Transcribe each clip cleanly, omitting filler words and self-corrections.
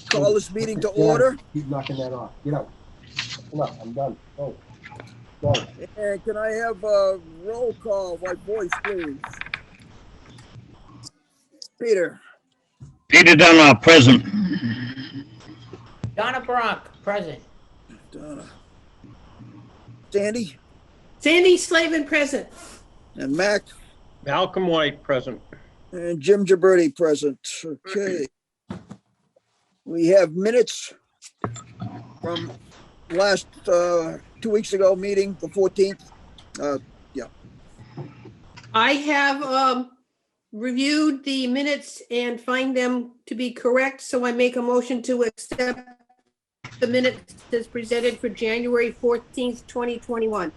call this meeting to order. Keep knocking that off. Get out. Come on, I'm done. Go. Go. And can I have a roll call by voice, please? Peter. Peter Dunlop, present. Donna Bronk, present. Donna. Sandy. Sandy Slavin, present. And Mac. Malcolm White, present. And Jim Gibberti, present. Okay. We have minutes from last 2 weeks ago meeting, the 14th. I have reviewed the minutes and find them to be correct, so I make a motion to accept the minutes as presented for January 14th, 2021.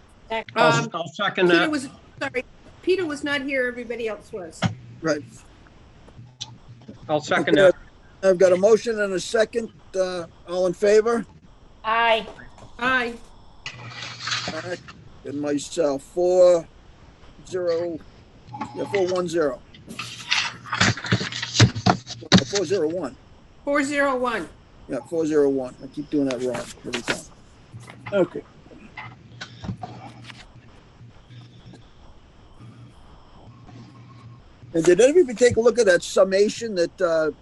I'll second that. Peter was not here, everybody else was. Right. I'll second that. I've got a motion and a second. All in favor? Aye. Aye. All right. And myself, 4-0. Yeah, 4-1-0. 4-0-1. 401. Yeah, 4-0-1. I keep doing that wrong every time. Okay. And did anybody take a look at that summation that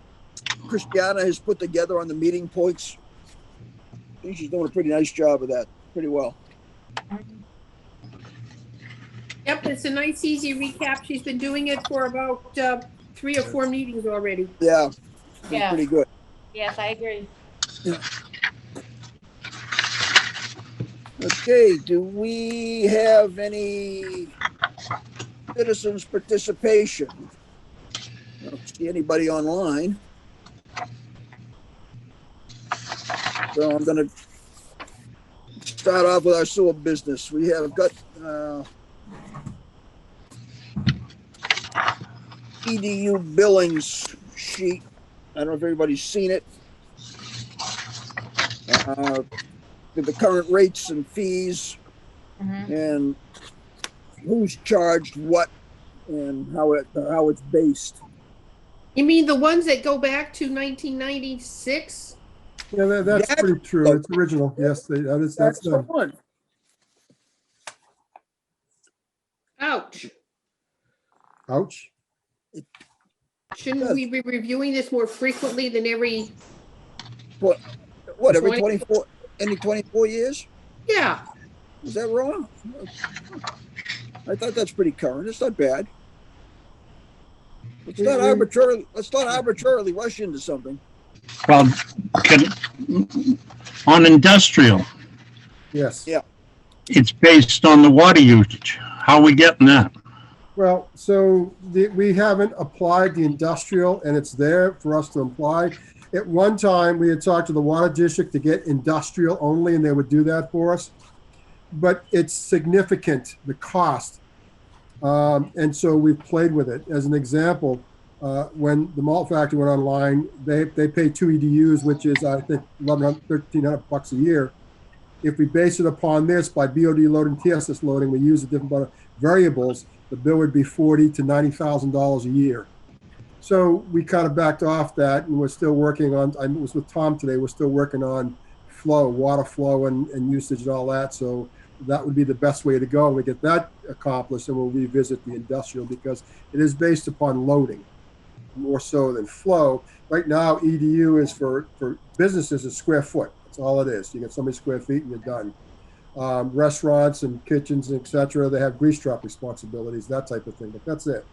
Christiana has put together on the meeting points? I think she's doing a pretty nice job of that. Pretty well. Yep, it's a nice, easy recap. She's been doing it for about 3 or 4 meetings already. Yeah. Yeah. Pretty good. Yes, I agree. Yeah. Okay, do we have any citizens' participation? I don't see anybody online. So I'm gonna start off with our sewer business. We have got EDU billings sheet. I don't know if everybody's seen it. With the current rates and fees and who's charged what and how it's based. You mean the ones that go back to 1996? Yeah, that's pretty true. It's original. Yes, that's the done. one. Ouch. Ouch. Shouldn't we be reviewing this more frequently than every? What, every 20 24, any 24 years? Yeah. Is that wrong? I thought that's pretty current. It's not bad. Let's not arbitrarily rush into something. Well, on industrial, Yes. Yeah. it's based on the water usage. How are we getting that? Well, so we haven't applied the industrial, and it's there for us to apply. At one time, we had talked to the water district to get industrial only, and they would do that for us. But it's significant, the cost. And so we've played with it. As an example, when the malt factory went online, they pay 2 EDUs, which is, I think, $1,100, $1,300 a year. If we base it upon this by BOD loading, TSS loading, we use a different variables, the bill would be $40,000 to $90,000 a year. So we kind of backed off that, and we're still working on, I was with Tom today, we're still working on flow, water flow and usage and all that. So that would be the best way to go. And we get that accomplished, and we'll revisit the industrial because it is based upon loading more so than flow. Right now, EDU is for businesses is square foot. That's all it is. You get so many square feet and you're done. Restaurants and kitchens, etc., they have grease trap responsibilities, that type of thing, but that's it.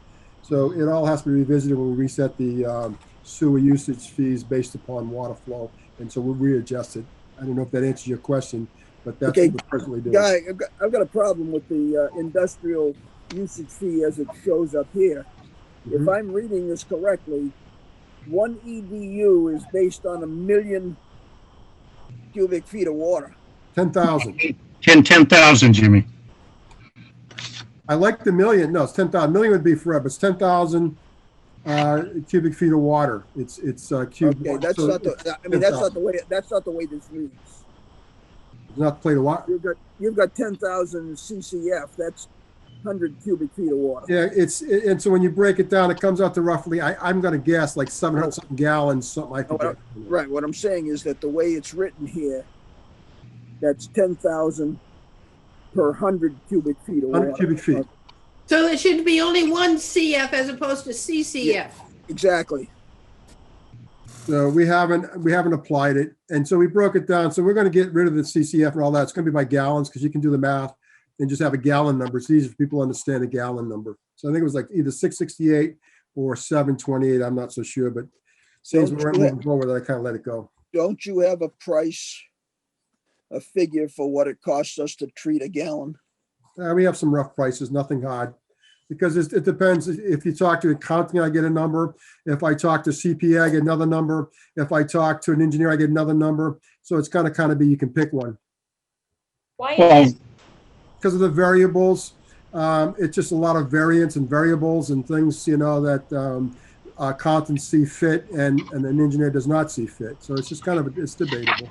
So it all has to be revisited when we reset the sewer usage fees based upon water flow, and so we'll readjust it. I don't know if that answers your question, but that's Okay, what we're presently doing. Guy, I've got a problem with the industrial usage fee as it shows up here. If I'm reading this correctly, 1 EDU is based on 1 million cubic feet of water. 10,000. 10,000, Jimmy. I like the million. No, it's 10,000. Million would be forever. It's 10,000 cubic feet of water. It's cubic. Okay, that's so not the. I mean, that's not the way. That's not the way this reads. It's not plate of water. You've got 10,000 CCF. That's 100 cubic feet of water. Yeah, and so when you break it down, it comes out to roughly, I'm going to guess like 700 something gallons, something like that. Right. What I'm saying is that the way it's written here, that's 10,000 per 100 cubic feet of 100 water. cubic feet. So there should be only one CF as opposed to CCF. Exactly. So we haven't applied it. And so we broke it down. So we're going to get rid of the CCF and all that. It's going to be by gallons because you can do the math and just have a gallon number. It's easy for people to understand a gallon number. So I think it was like either 668 or 728. I'm not so sure, but since we weren't moving forward, I kind of let it go. Don't you have a price, a figure for what it costs us to treat a gallon? We have some rough prices, nothing hard. Because it depends. If you talk to accounting, I get a number. If I talk to CPA, I get another number. If I talk to an engineer, I get another number. So it's kind of be, you can pick one. Why Well, is Because of the variables, it's just a lot of variance and variables and things, that accountants see fit and an engineer does not see fit. So it's just it's debatable.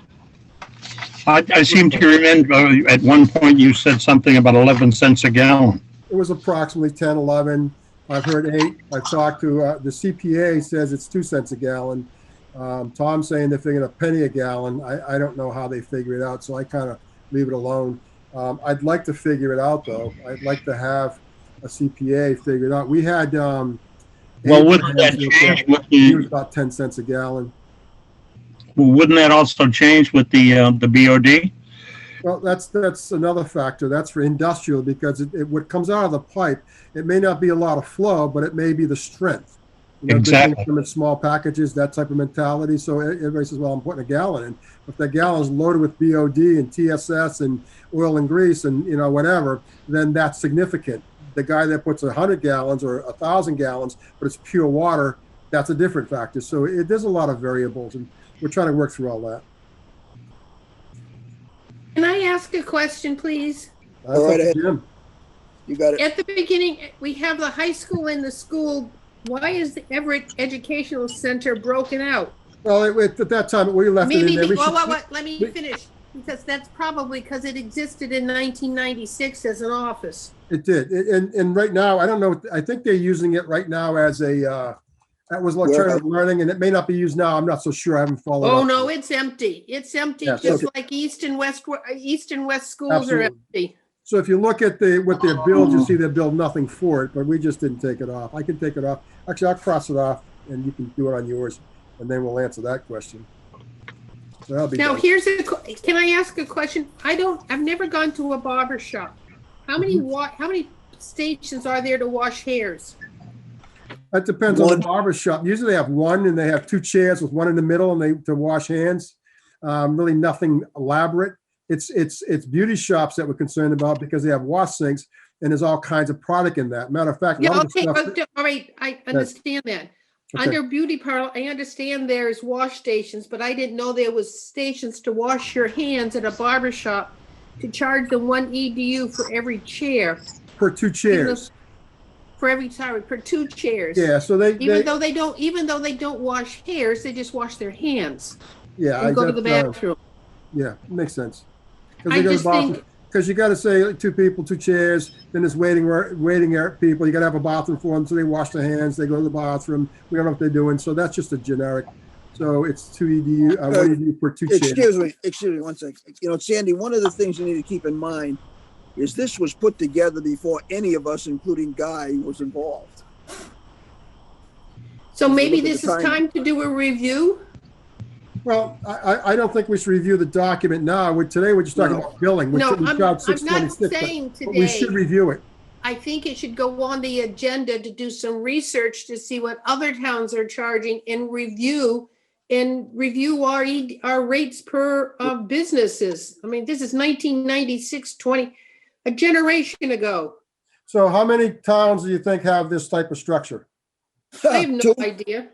I seem to remember at one point you said something about 11 cents a gallon. It was approximately 10, 11. I've heard 8. I've talked to the CPA says it's 2 cents a gallon. Tom's saying they're figuring a penny a gallon. I don't know how they figure it out, so I kind of leave it alone. I'd like to figure it out, though. I'd like to have a CPA figure it out. We had Well, wouldn't that change with it was the, about 10 cents a gallon. wouldn't that also change with the BOD? Well, that's another factor. That's for industrial because what comes out of the pipe, it may not be a lot of flow, but it may be the strength. Exactly. Them in small packages, that type of mentality. So everybody says, well, I'm putting a gallon in. If that gallon is loaded with BOD and TSS and oil and grease and, whatever, then that's significant. The guy that puts 100 gallons or 1,000 gallons, but it's pure water, that's a different factor. So there's a lot of variables, and we're trying to work through all that. Can I ask a question, please? That's Go right up to ahead. Jim. You got it. At the beginning, we have the high school and the school. Why is the Everett Educational Center broken out? Well, at that time, we left it in Maybe, there. We should- let me finish, because that's probably because it existed in 1996 as an office. It did. And right now, I don't know, I think they're using it right now as that was alternative learning, and it may not be used now. I'm not so sure. I haven't followed Oh, up. no, it's empty. It's empty, Yeah, just so- like East and West schools Absolutely. are empty. So if you look at what their build, you see they build nothing for it, but we just didn't take it off. I can take it off. Actually, I'll cross it off, and you can do it on yours, and then we'll answer that question. So that'll be Now, done. can I ask a question? I've never gone to a barber shop. How many stations are there to wash hairs? That depends on One. the barber shop. Usually they have one, and they have 2 chairs with one in the middle, and to wash hands. Really nothing elaborate. It's beauty shops that we're concerned about because they have wash sinks, and there's all kinds of product in that. Matter of fact, a Yeah, lot of the okay, stuff- all right, I understand that. Okay. Under beauty parlor, I understand there's wash stations, but I didn't know there was stations to wash your hands at a barber shop to charge them 1 EDU for every chair, per 2 chairs. for 2 chairs. Yeah, so Even though they don't wash hairs, they just wash their hands yeah, and go to the that, bathroom. yeah, makes sense. I just think, Because you got to say 2 people, 2 chairs, then there's waiting people. You got to have a bathroom for them, so they wash their hands, they go to the bathroom. We don't know what they're doing, so that's just a generic. So it's 2 EDU, 1 EDU per 2 chairs. Excuse me 1 second. Sandy, one of the things you need to keep in mind is this was put together before any of us, including Guy, was involved. so maybe look at this the is time. time to do a review? Well, I don't think we should review the document now. Today we're just talking No. about billing. We No, charge I'm not 626, saying but we should today. review it. I think it should go on the agenda to do some research to see what other towns are charging and review our rates per businesses. I mean, this is 1996, a generation ago. So how many towns do you think have this type of structure? I have no Two, idea.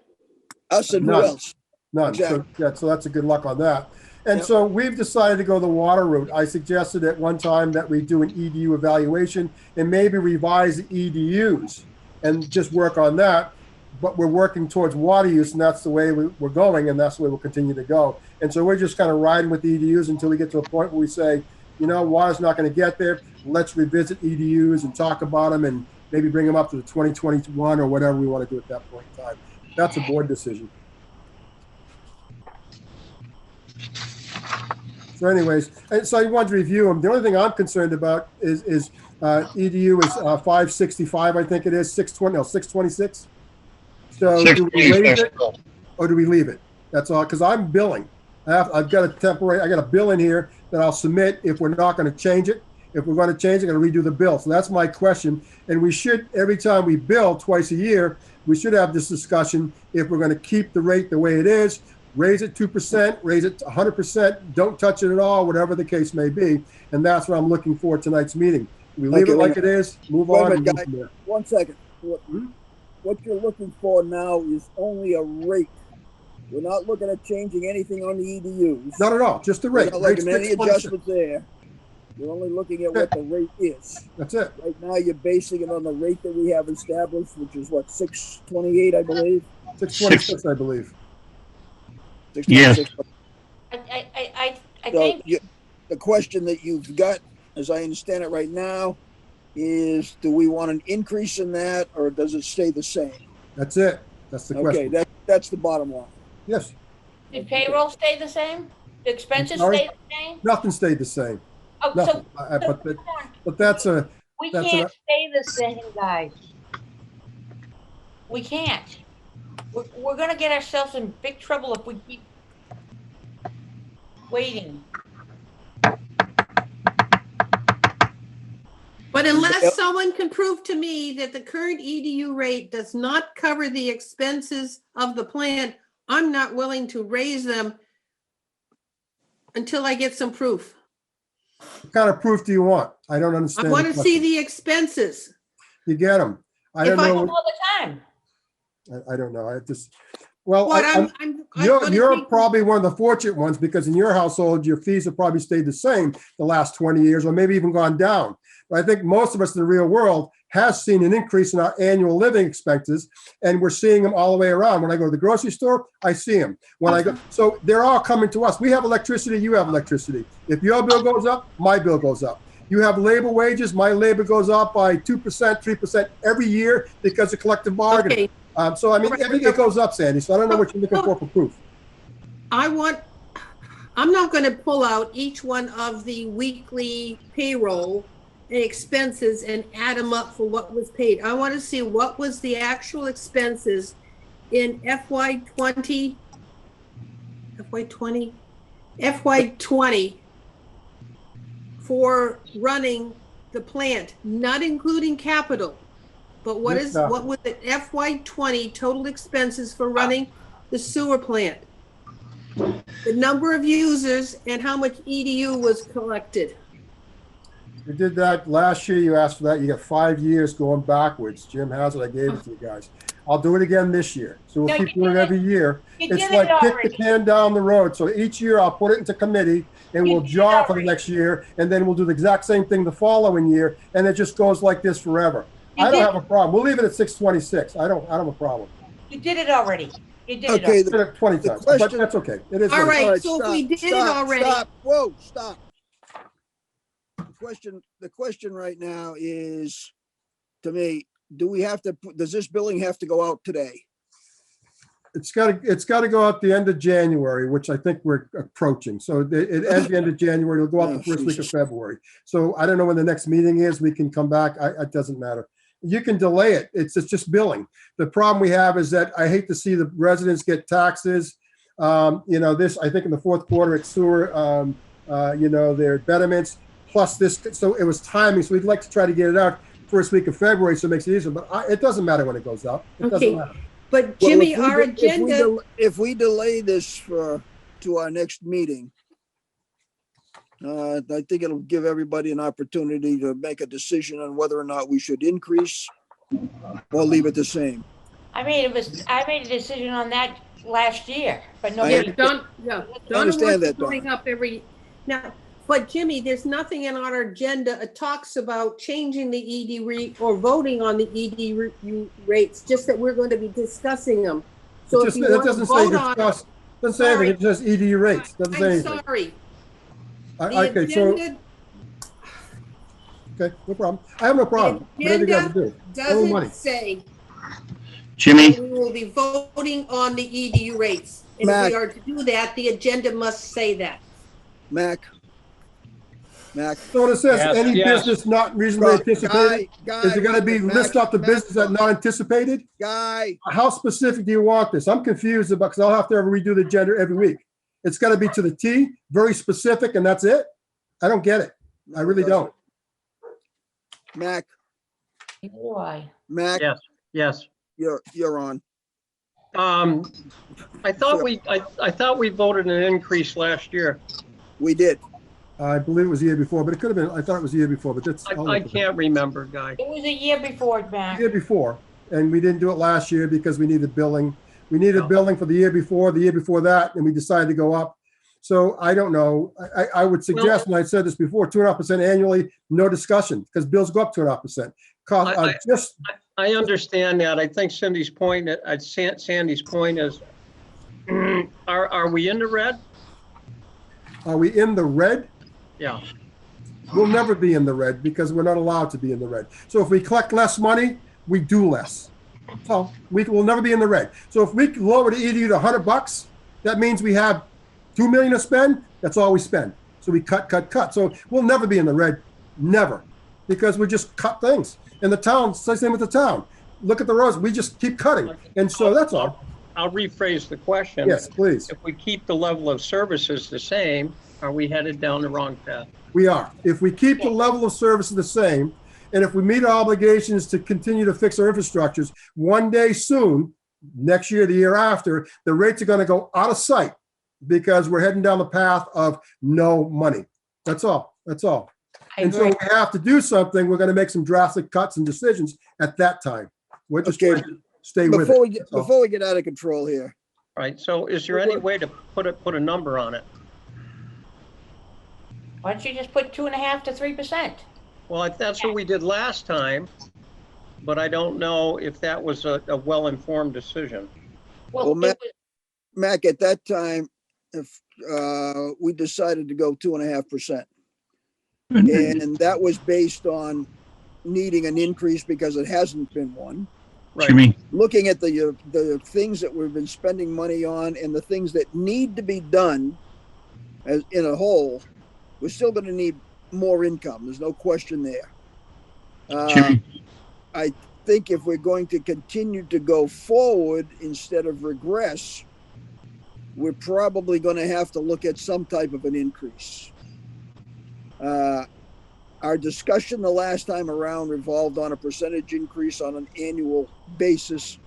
us and who None. else? None. So, Exactly. yeah, so that's a good luck on that. And Yep. so we've decided to go the water route. I suggested at one time that we do an EDU evaluation and maybe revise the EDUs and just work on that. But we're working towards water use, and that's the way we're going, and that's the way we'll continue to go. And so we're just kind of riding with the EDUs until we get to a point where we say, you know, water's not going to get there. Let's revisit EDUs and talk about them and maybe bring them up to the 2021 or whatever we want to do at that point in time. That's a board decision. So anyways, so I wanted to review them. The only thing I'm concerned about is EDU is 565, I think it is, 620, no, 626. So do we raise it or do we leave it? That's all, because I'm billing. I've got a temporary, I got a bill in here that I'll submit if we're not going to change it. If we're going to change it, I'm going to redo the bill. So that's my question. And we should, every time we bill twice a year, we should have this discussion if we're going to keep the rate the way it is, raise it 2%, raise it 100%, don't touch it at all, whatever the case may be. And that's what I'm looking for tonight's meeting. We leave it like it is, move on. And move from there. 1 second. What you're looking for now is only a rate. We're not looking at changing anything on the EDUs. Not at all, just the rate. We're not looking at any adjustments there. We're only looking at what the rate is. That's it. Right now, you're basing it on the rate that we have established, which is what, 628, I believe? 626, I believe. 626. I So think, the question that you've got, as I understand it right now, is do we want an increase in that or does it stay the same? That's it. That's the question. Okay, that's the bottom line. Yes, did payroll stay the same? The expenses sorry? stay the same? nothing stayed the same. Oh, Nothing. so But that's a, we that's can't stay the same, guys. We can't. We're gonna get ourselves in big trouble if we keep waiting. But unless someone can prove to me that the current EDU rate does not cover the expenses of the plant, I'm not willing to raise them until I get some proof. what kind of proof do you want? I don't I understand. want the to see question. the expenses. You get them. I don't If I know. All the time. I don't know. I just, well, What I'm gonna you're take- probably one of the fortunate ones because in your household, your fees have probably stayed the same the last 20 years or maybe even gone down. But I think most of us in the real world has seen an increase in our annual living expenses, and we're seeing them all the way around. When I go to the grocery store, I see them. When I go, so they're all coming to us. We have electricity, you have electricity. If your bill goes up, my bill goes up. You have labor wages, my labor goes up by 2%, 3% every year because of collective bargaining. Okay, So I mean, Right. everything goes up, Sandy. So I don't know what you're looking for proof. I'm not going to pull out each one of the weekly payroll and expenses and add them up for what was paid. I want to see what was the actual expenses in FY20 for running the plant, not including capital. But what was the FY20 total expenses for running the sewer plant? The number of users and how much EDU was collected. We did that last year. You asked for that. You got 5 years going backwards. Jim has it. I gave it to you guys. I'll do it again this year. So we'll No, keep you doing it did every year. You It's did like it kick the already. can down the road. So each year I'll put it into committee and You we'll did it jar for the already. next year. And then we'll do the exact same thing the following year. And it just goes like this forever. You I don't did- have a problem. We'll leave it at 626. I don't have a problem. You did it already. You did it Okay, already. Did it 20 The times, but question- that's okay. It is. All what it is. right. So if we did it already- Stop. Whoa, stop. The question right now is, to me, does this billing have to go out today? It's got to go out the end of January, which I think we're approaching. So it ends the end of January. It'll go out Oh, the first week of Jesus. February. So I don't know when the next meeting is. We can come back. It doesn't matter. You can delay it. It's just billing. The problem we have is that I hate to see the residents get taxes. I think in the fourth quarter it's sewer, their betterments plus this. So it was timing. So we'd like to try to get it out first week of February. So it makes it easier, but it doesn't matter when it goes up. It Okay. doesn't matter. But Well, Jimmy, if we our de- agenda, If we delay this to our next meeting, I think it'll give everybody an opportunity to make a decision on whether or not we should increase or leave it the same. I made a decision on that last year, but I nobody. Donna understand wants that, to bring Donna. up now, but Jimmy, there's nothing in our agenda. It talks about changing the ED rate or voting on the ED rates, just that we're going to be discussing them. So if you It want to doesn't say vote on, discuss, doesn't say anything, it says ED rates, doesn't say I'm anything. sorry. The Okay, so, agenda Okay, no problem. I have no problem. Whatever you guys do. Only money. Doesn't say Jimmy, that we will be voting on the EDU rates. And if Mac. we are to do that, the agenda must say that. Mac. So it says, Yes, any yes. business not reasonably anticipated, is it gonna be list out the business that not anticipated? Guy, How specific do you want this? I'm confused about, because I'll have to redo the agenda every week. It's gotta be to the T, very specific, and that's it? I don't get it. I really don't. Mac, Neither do I. Mac, Yes, yes. you're on. I thought we voted an increase last year. We did. I believe it was the year before, but it could have been, I thought it was the year before, but that's. I can't remember, Guy. It was a year before, The Mac. year before, and we didn't do it last year because we needed billing. We needed billing for the year before that, and we decided to go up. So I don't know. I would suggest, and I said this before, 2.5% annually, no discussion, because bills go up 2.5%. I understand that. I think Sandy's point is, are we in the red? Are we in the red? Yeah. We'll never be in the red because we're not allowed to be in the red. So if we collect less money, we do less. So we will never be in the red. So if we lower the EDU to $100, that means we have $2 million to spend. That's all we spend. So we cut. So we'll never be in the red, never, because we just cut things. And the town, same with the town. Look at the roads. We just keep cutting, and so that's all. I'll rephrase the question. Yes, please. If we keep the level of services the same, are we headed down the wrong path? We are. If we keep the level of service the same, and if we meet our obligations to continue to fix our infrastructures, one day soon, next year, the year after, the rates are going to go out of sight because we're heading down the path of no money. That's all. That's all. And so we have to do something. We're going to make some drastic cuts and decisions at that time. We're just Okay. trying to stay with it. Before we get out of control here, Right, so is there any way to put a number on it? Why don't you just put 2.5 to 3%? Well, that's what we did last time, but I don't know if that was a well-informed decision. Well, Mac, at that time, if we decided to go 2.5%, and that was based on needing an increase because it hasn't been one. Right. Jimmy, Looking at the things that we've been spending money on and the things that need to be done as in a whole, we're still going to need more income. There's no question there. Jimmy, I think if we're going to continue to go forward instead of regress, we're probably going to have to look at some type of an increase. Our discussion the last time around revolved on a percentage increase on an annual basis.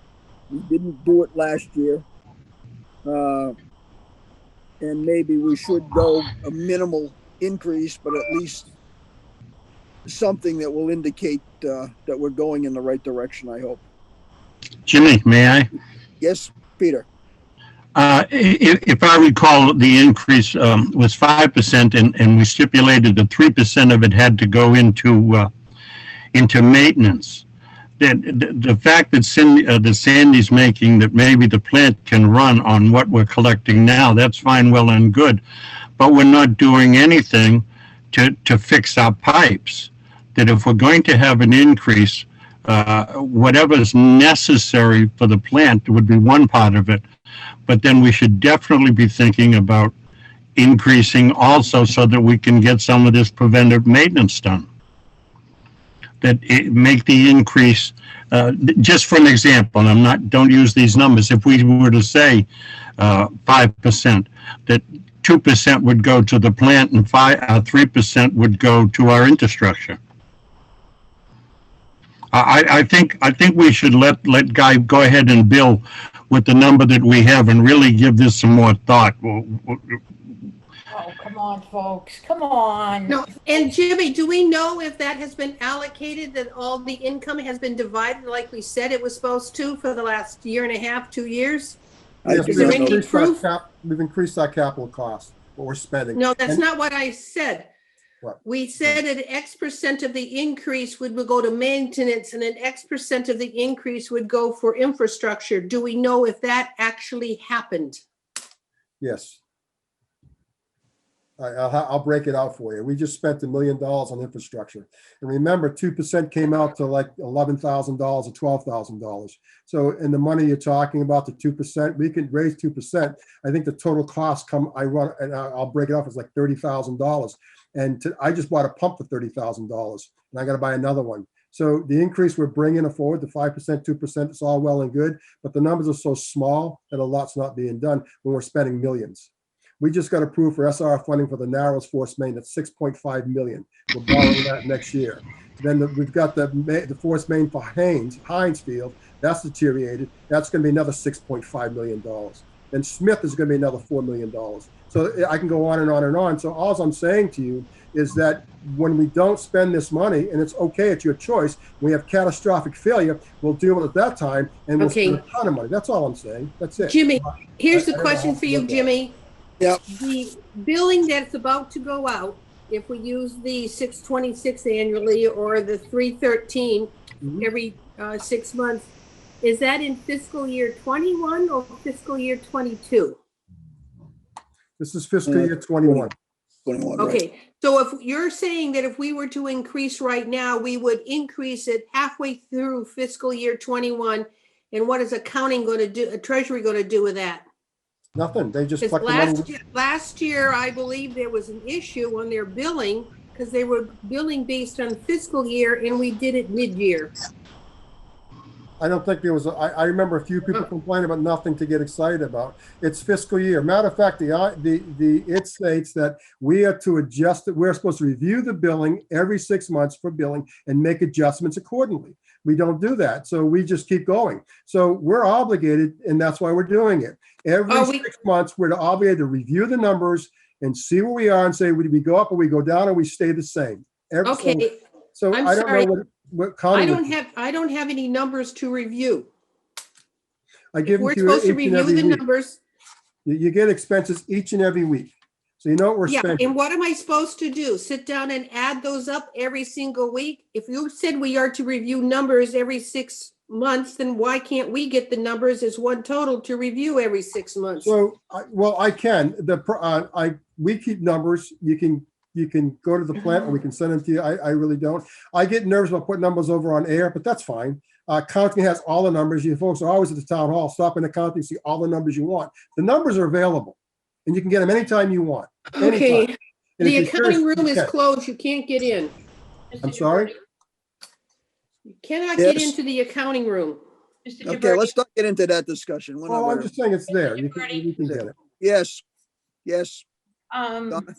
We didn't do it last year. And maybe we should go a minimal increase, but at least something that will indicate that we're going in the right direction, I hope. Jimmy, may I? Yes, Peter. If I recall, the increase was 5%, and we stipulated that 3% of it had to go into maintenance. The fact that Sandy's making that maybe the plant can run on what we're collecting now, that's fine, well and good, but we're not doing anything to fix our pipes. That if we're going to have an increase, whatever is necessary for the plant would be one part of it. But then we should definitely be thinking about increasing also so that we can get some of this preventive maintenance done. That make the increase, just for an example, and don't use these numbers. If we were to say 5%, that 2% would go to the plant and 3% would go to our infrastructure. I think we should let Guy go ahead and bill with the number that we have and really give this some more thought. Oh, come on, folks. Come on. No, and Jimmy, do we know if that has been allocated, that all the income has been divided like we said it was supposed to for the last year and a half, 2 years? Yes, Is there any proof? We've increased our capital cost, what we're spending. No, that's not what I said. What? We said that X% of the increase would go to maintenance and an X% of the increase would go for infrastructure. Do we know if that actually happened? Yes. I'll break it out for you. We just spent $1 million on infrastructure. And remember, 2% came out to like $11,000 or $12,000. So in the money you're talking about, the 2%, we can raise 2%. I think the total cost I'll break it off as like $30,000. And I just bought a pump for $30,000 and I got to buy another one. So the increase we're bringing forward, the 5%, 2%, it's all well and good, but the numbers are so small that a lot's not being done when we're spending millions. We just got approved for SR funding for the Narrows Force Main. That's $6.5 million. We're borrowing that next year. Then we've got the Force Main for Heinz Field. That's deteriorated. That's going to be another $6.5 million. Then Smith is going to be another $4 million. So I can go on and on and on. So all I'm saying to you is that when we don't spend this money, and it's okay, it's your choice, we have catastrophic failure, we'll deal with it at that time, and we'll spend a ton of money. That's all I'm saying. That's it. Jimmy, here's the question for you, Jimmy. Yep. The billing that's about to go out, if we use the 626 annually or the 313 every 6 months, is that in fiscal year 21 or fiscal year 22? This is fiscal year 21. 21, Okay, right. so if you're saying that if we were to increase right now, we would increase it halfway through fiscal year 21, and what is accounting going to do, treasury going to do with that? Nothing. They just Because collect the money. last year, I believe there was an issue on their billing because they were billing based on fiscal year and we did it mid-year. I don't think there was, I remember a few people complaining about nothing to get excited about. It's fiscal year. Matter of fact, it states that we are to adjust it. We're supposed to review the billing every 6 months for billing and make adjustments accordingly. We don't do that. So we just keep going. So we're obligated, and that's why we're doing it. Every 6 months, we're obligated to review the numbers and see where we are and say, we go up or we go down or we stay the same. Okay. So I'm I don't sorry. know what Connie I don't have any numbers to review. I give We're them to you supposed to each and review every the week. numbers. You get expenses each and every week. So you know what we're Yeah, spending. and what am I supposed to do? Sit down and add those up every single week? If you said we are to review numbers every 6 months, then why can't we get the numbers as one total to review every 6 months? So, I can. We keep numbers. You can go to the plant and we can send them to you. I really don't. I get nervous about putting numbers over on air, but that's fine. Accounting has all the numbers. You folks are always at the town hall. Stop in accounting, see all the numbers you want. The numbers are available, and you can get them anytime you want. Okay, the if you're accounting curious, room you is can. closed. You can't get in. I'm sorry? You cannot get Yes. into the accounting room. Mr. Okay, Gibberti, let's not get into that discussion. We're not Oh, I'm gonna- just saying it's there. You can get it. Yes, yes. um,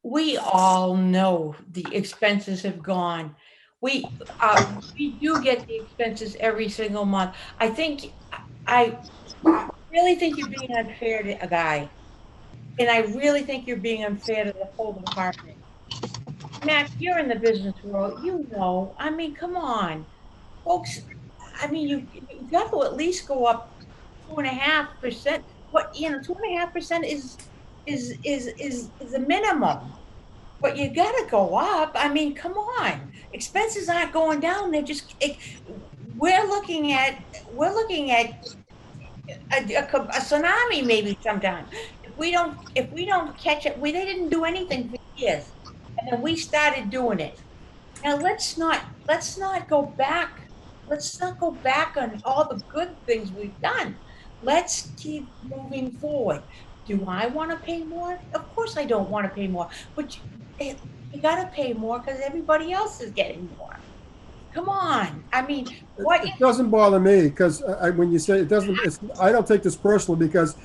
we all know the expenses have gone. We do get the expenses every single month. I really think you're being unfair to a guy. And I really think you're being unfair to the whole department. Matt, you're in the business world, I mean, come on. Folks, I mean, you got to at least go up 2.5%. What, 2.5% is the minimum. But you gotta go up. I mean, come on. Expenses aren't going down. They're just, we're looking at a tsunami maybe sometime. If we don't catch it, they didn't do anything for years. And then we started doing it. Now let's not go back. Let's not go back on all the good things we've done. Let's keep moving forward. Do I want to pay more? Of course I don't want to pay more, but you got to pay more because everybody else is getting more. Come on. I mean, what? It doesn't bother me because when you say it doesn't, I don't take this personally because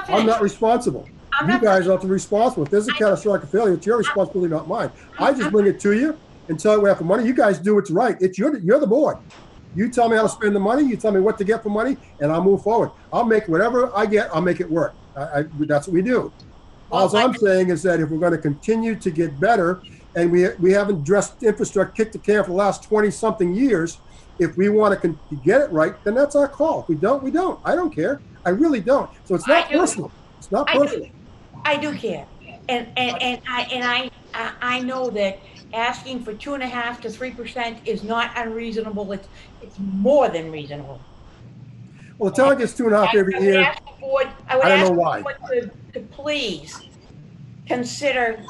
I'm not responsible. You guys are responsible. If there's a catastrophic failure, it's your responsibility, not mine. I just bring it to you and tell you we have the money. You guys do what's right. You're the board. You tell me how to spend the money. You tell me what to get for money, and I'll move forward. I'll make whatever I get. I'll make it work. That's what we do. All I'm saying is that if we're going to continue to get better, and we haven't addressed infrastructure, kicked the can for the last 20-something years, if we want to get it right, then that's our call. If we don't, we don't. I don't care. I really don't. So it's not personal. It's not personal. I do care, and I know that asking for 2.5% to 3% is not unreasonable. It's more than reasonable. Well, the town gets 2.5 every year. the board, I would I don't ask know the why. board to please consider,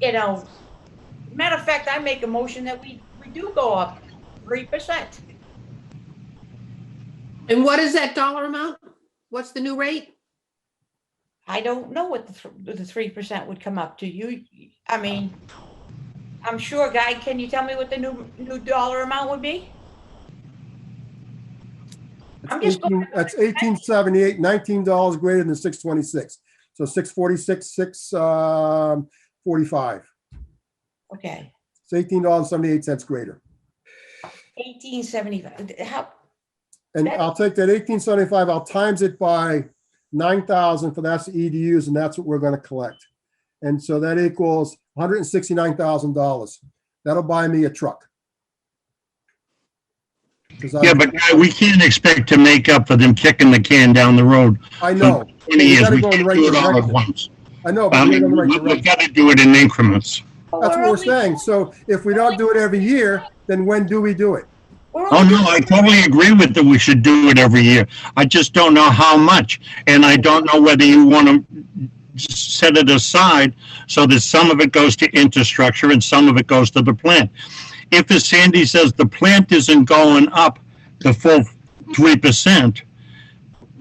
matter of fact, I make a motion that we do go up 3%. And what is that dollar amount? What's the new rate? I don't know what the 3% would come up to. I mean, I'm sure, Guy, can you tell me what the new dollar amount would be? I'm just going. That's 1878, $19 greater than 626. So 646, 645. Okay, It's $18.78 greater. 1875. How? And I'll take that 1875, I'll times it by 9,000 for that's the EDUs, and that's what we're going to collect. And so that equals $169,000. That'll buy me a truck. Yeah, but we can't expect to make up for them kicking the can down the road. I know. 20 You years, gotta we go in the can't right do it all at direction. once. I know, I but we're mean, in the right we've direction. got to do it in increments. That's what we're saying. So if we don't do it every year, then when do we do it? Oh, no, I totally agree with that we should do it every year. I just don't know how much. And I don't know whether you want to set it aside so that some of it goes to infrastructure and some of it goes to the plant. If, as Sandy says, the plant isn't going up the full 3%,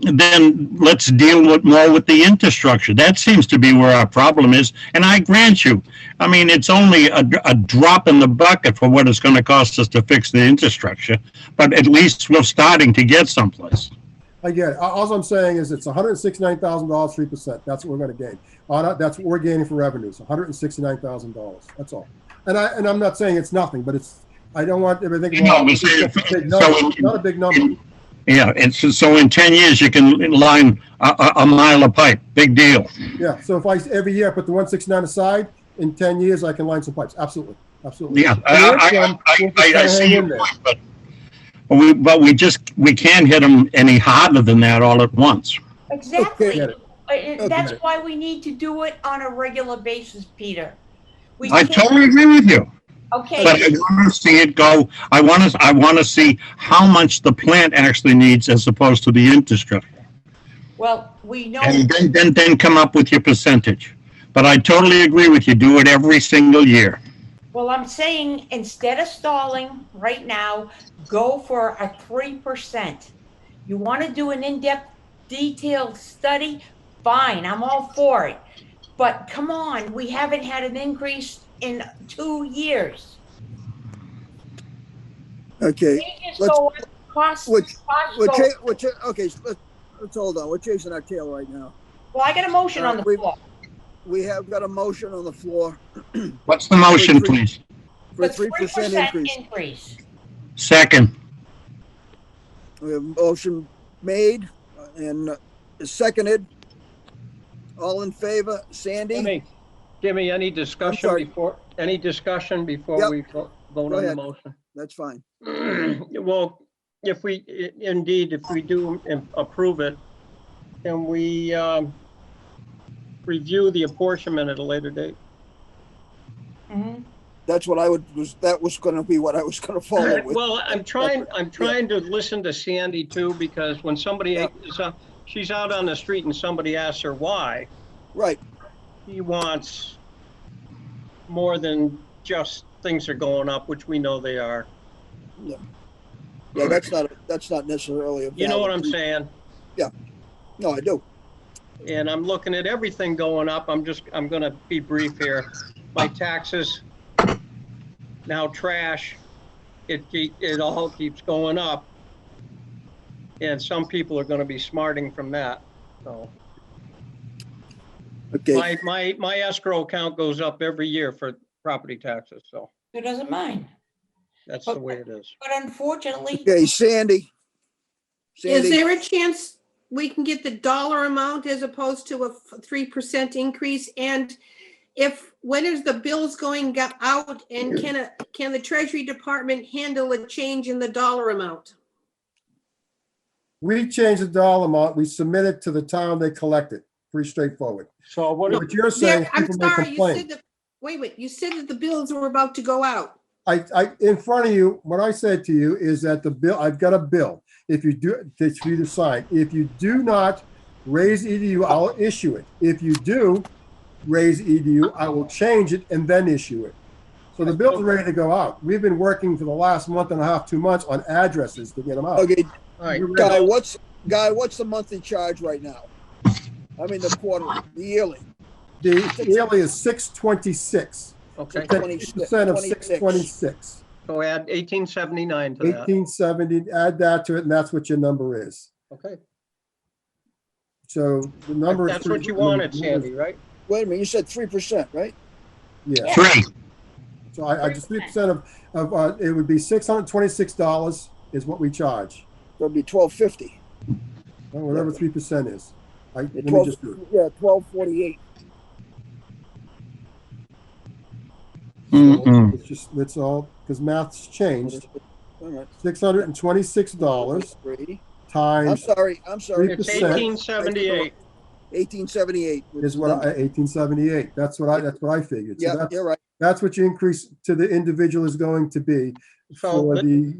then let's deal more with the infrastructure. That seems to be where our problem is. And I grant you, I mean, it's only a drop in the bucket for what it's going to cost us to fix the infrastructure, but at least we're starting to get someplace. I get it. All I'm saying is it's $169,000, 3%. That's what we're going to gain. That's what we're gaining for revenues, $169,000. That's all. And I'm not saying it's nothing, but I don't want everything. No, It's not a big number. Yeah, so in 10 years you can line a mile of pipe. Big deal. Yeah. So if every year I put the 169 aside, in 10 years I can line some pipes. Absolutely. Yeah, I see your point, but we can't hit them any harder than that all at once. Exactly. Okay. That's why we need to do it on a regular basis, Peter. I totally agree with you. Okay. But I want to see it go. I want to see how much the plant actually needs as opposed to the infrastructure. Well, we know. And then come up with your percentage. But I totally agree with you. Do it every single year. Well, I'm saying instead of stalling right now, go for a 3%. You want to do an in-depth, detailed study? Fine, I'm all for it. But come on, we haven't had an increase in 2 years. Okay. Wages go up, costs go up. Okay, so let's hold on. We're chasing our tail right now. Well, I got a motion on the floor. We have got a motion on the floor What's the motion, please? for a 3% increase. Second. We have a motion made and seconded. All in favor, Sandy? Jimmy, any discussion before Yep. we vote on the motion? That's fine. Well, if we do approve it, can we review the apportionment at a later date? Mhm. That's what that was going to be what I was going to follow with. Well, I'm trying to listen to Sandy too, because when somebody she's out on the street and somebody asks her why, Right. he wants more than just things are going up, which we know they are. Yeah, that's not necessarily a You know what I'm valid- saying? No, I do. And I'm looking at everything going up. I'm gonna be brief here. My taxes, now trash, it all keeps going up. And some people are gonna be smarting from that, so. Okay. My escrow account goes up every year for property taxes, so Who doesn't mind? that's the way it is. But unfortunately, Okay, Sandy. Is there a chance we can get the dollar amount as opposed to a 3% increase? And when is the bills going out, and can the Treasury Department handle a change in the dollar amount? We change the dollar amount, we submit it to the town, they collect it. Pretty straightforward. So what? What you're saying, I'm people may sorry, complain. you said that the bills were about to go out. In front of you, what I said to you is that the bill, I've got a bill. If you do, it's for you to sign. If you do not raise EDU, I'll issue it. If you do raise EDU, I will change it and then issue it. So the bill's ready to go out. We've been working for the last month and a half, 2 months on addresses to get them out. Okay, All right. Guy, what's the monthly charge right now? I mean, the quarterly, the yearly. The yearly is 626. Okay, 50% of 626. so add 1879 to that. 1870, add that to it, and that's what your number is. Okay, So the number is. that's what you wanted, Sandy, right? Wait a minute, you said 3%, right? Yeah. 3. So I just 3% of it would be $626 is what we charge. It'll be $12.50. Or whatever 3% is. Let me 12, just do it. yeah, $12.48. Mm-mm. It's just, it's all, because math's changed. All right. $626 I'm times sorry. It's 3%. 1878. 1878. is what 1878. That's what I figured. So Yeah, that's, you're right. that's what your increase to the individual is going to be So for the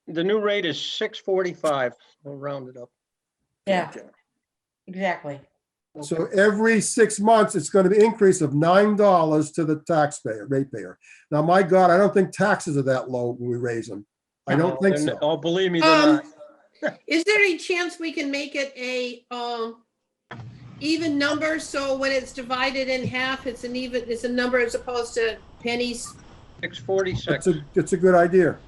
the new rate is 645. We'll round it up. Yeah, Okay. exactly. So every 6 months, it's going to be an increase of $9 to the ratepayer. Now, my God, I don't think taxes are that low when we raise them. I don't think so. Oh, believe me, they're not. Is there any chance we can make it a even number, so when it's divided in half, it's a number as opposed to pennies? 646. It's a good idea.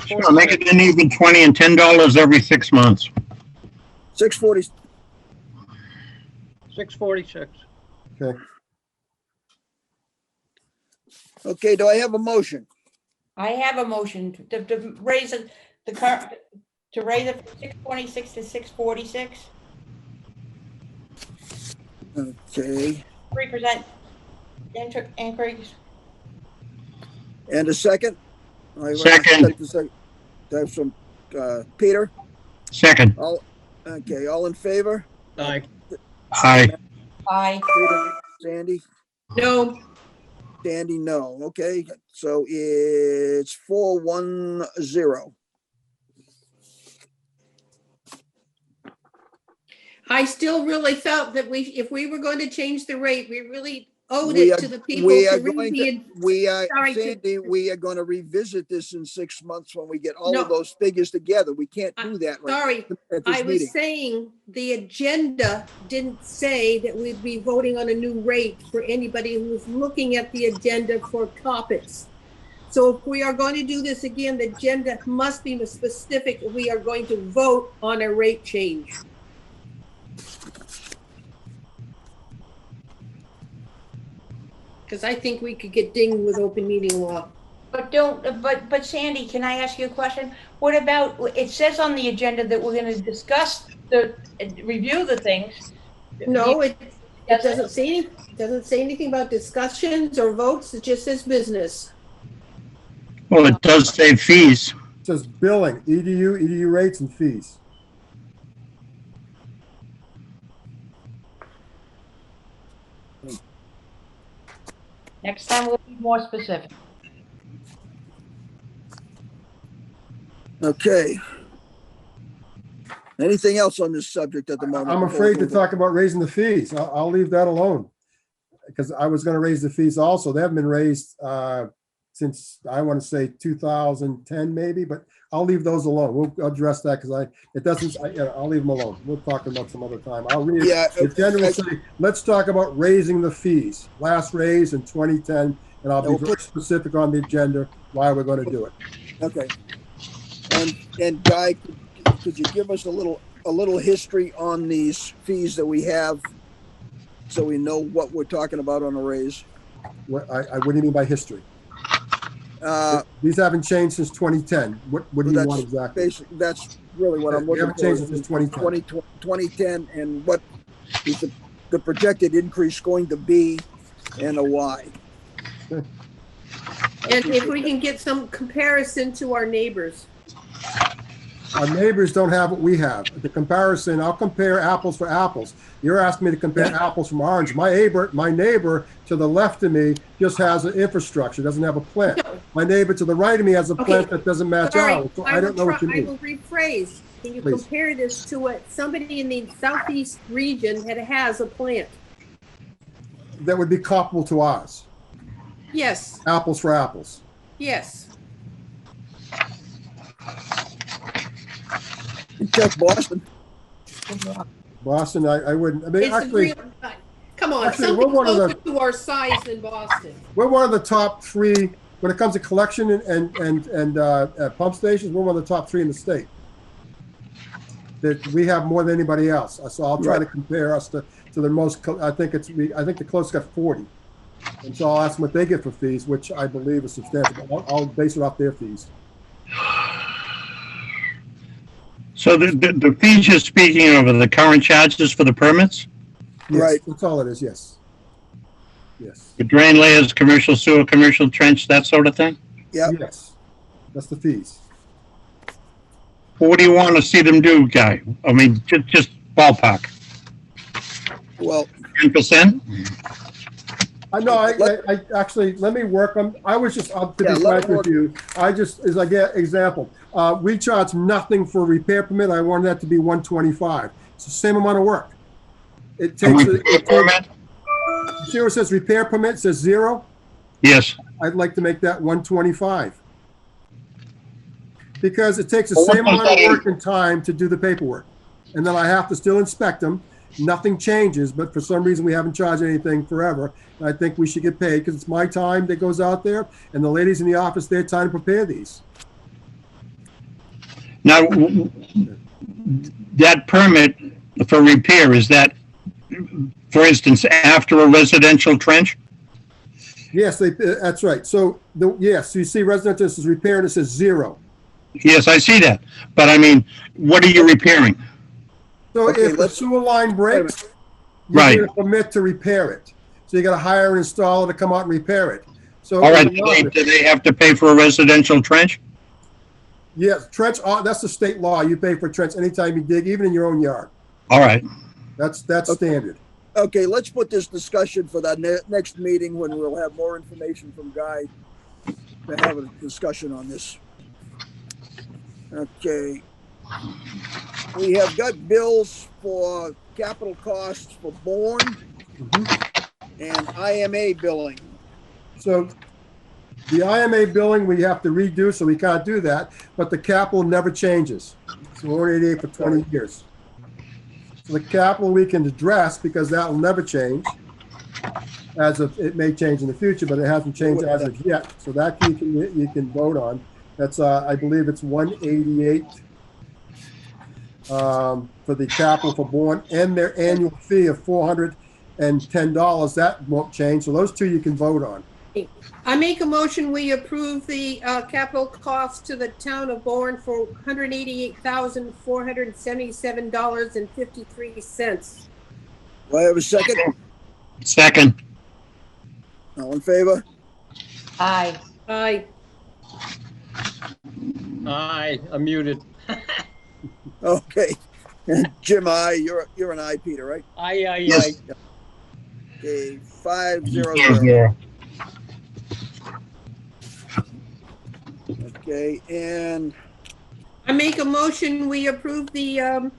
Sure, make it an even 20 and $10 every 6 months. 640. 646. Okay. Okay, do I have a motion? I have a motion to raise it, to raise it from 626 to 646, Okay, 3% increase. and a second? Second. That's from Peter. Second. Okay, all in favor? Aye. Aye. Aye. Peter, Sandy? No, Sandy, no. Okay, so it's 410. I still really felt that if we were going to change the rate, we really owed We it are- to the people We to are read going the. to, we are, Sorry to- Sandy, we are going to revisit this in 6 months when we get all No. of those figures together. We can't do that right Sorry, at I this was meeting. saying the agenda didn't say that we'd be voting on a new rate for anybody who was looking at the agenda for topics. So if we are going to do this again, the agenda must be specific. We are going to vote on a rate change. Because I think we could get dinged with open meeting law. But Sandy, can I ask you a question? What about, it says on the agenda that we're gonna discuss review the things. No, it doesn't say anything about discussions or votes. It just says business. Well, it does say fees. It says billing, EDU rates and fees. Next time we'll be more specific. Okay. Anything else on this subject at the moment? I'm afraid to talk about raising the fees. I'll leave that alone. Because I was going to raise the fees also. They haven't been raised since, I want to say 2010 maybe, but I'll leave those alone. We'll address that because I'll leave them alone. We'll talk about some other time. I'll read Yeah, the agenda will say, let's talk about raising the fees. Last raise in 2010, and I'll be very specific on the agenda why we're going to do it. Okay. And Guy, could you give us a little history on these fees that we have so we know what we're talking about on a raise? What do you mean by history? These haven't changed since 2010. What do you want exactly? Basically, that's really what I'm They looking haven't for. changed since 2010. 2010, and what is the projected increase going to be and a why? And if we can get some comparison to our neighbors. Our neighbors don't have what we have. The comparison, I'll compare apples for apples. You're asking me to compare apples from orange. My neighbor to the left of me just has an infrastructure, doesn't have a plant. My neighbor to the right of me has a plant that doesn't match All right, ours. So I don't know what you I mean. will rephrase. Can you Please. compare this to what somebody in the southeast region has a plant? That would be comparable to ours. Yes, Apples for apples. yes. Check Boston. Boston, I wouldn't. I mean, It's actually, real, come on, actually, something we're one of closer the- to our size than Boston. we're one of the top 3 when it comes to collection and pump stations. We're one of the top 3 in the state. That we have more than anybody else. So I'll try to compare us to the most. I think the closest got 40, and so I'll ask them what they get for fees, which I believe is substantial. I'll base it off their fees. So the fees you're speaking of are the current charges for the permits? Yes, Right. that's all it is. Yes. Yes. The drain layers, commercial sewer, commercial trench, that sort of thing? Yep. Yes. That's the fees. What do you want to see them do, Guy? I mean, just ballpark. Well, 10%? I know. I actually, let me work on. I was just to be Yeah, let frank it with work. you. I just, as I get example, we charge nothing for repair permit. I wanted that to be 125. It's the same amount of work. It And takes. we pay a permit? See where it says repair permit, says 0. Yes. I'd like to make that 125. Because it takes the Well, same amount of 125. work and time to do the paperwork. And then I have to still inspect them. Nothing changes, but for some reason we haven't charged anything forever. And I think we should get paid because it's my time that goes out there and the ladies in the office, their time to prepare these. Now, that permit for repair, is that, for instance, after a residential trench? Yes, that's right. So, yes, you see residential is repair and it says 0. Yes, I see that. But I mean, what are you repairing? So Okay, if the let's- sewer line breaks, you Right. get a permit to repair it. So you got to hire an installer to come out and repair it. So All right, do they have to pay for a residential trench? yes, trench. That's the state law. You pay for trench anytime you dig, even in your own yard. All right. That's standard. okay, let's put this discussion for that next meeting when we'll have more information from Guy to have a discussion on this. Okay. We have got bills for capital costs for Bourne and IMA billing. So the IMA billing we have to redo, so we can't do that. But the capital never changes. So we're 88 for 20 years. So the capital we can address because that will never change. As of it may change in the future, but it hasn't changed as of yet. So that you can vote on. That's I believe it's 188 for the capital for Bourne and their annual fee of $410. That won't change. So those two you can vote on. I make a motion, we approve the capital cost to the town of Bourne for $188,477.53. Do I have a second? Second. All in favor? Aye. Aye. Aye, I'm muted. Okay. Jim, aye. You're an aye, Peter, right? Aye, aye, Yes. aye. Okay, 500. Okay, and I make a motion, we approve the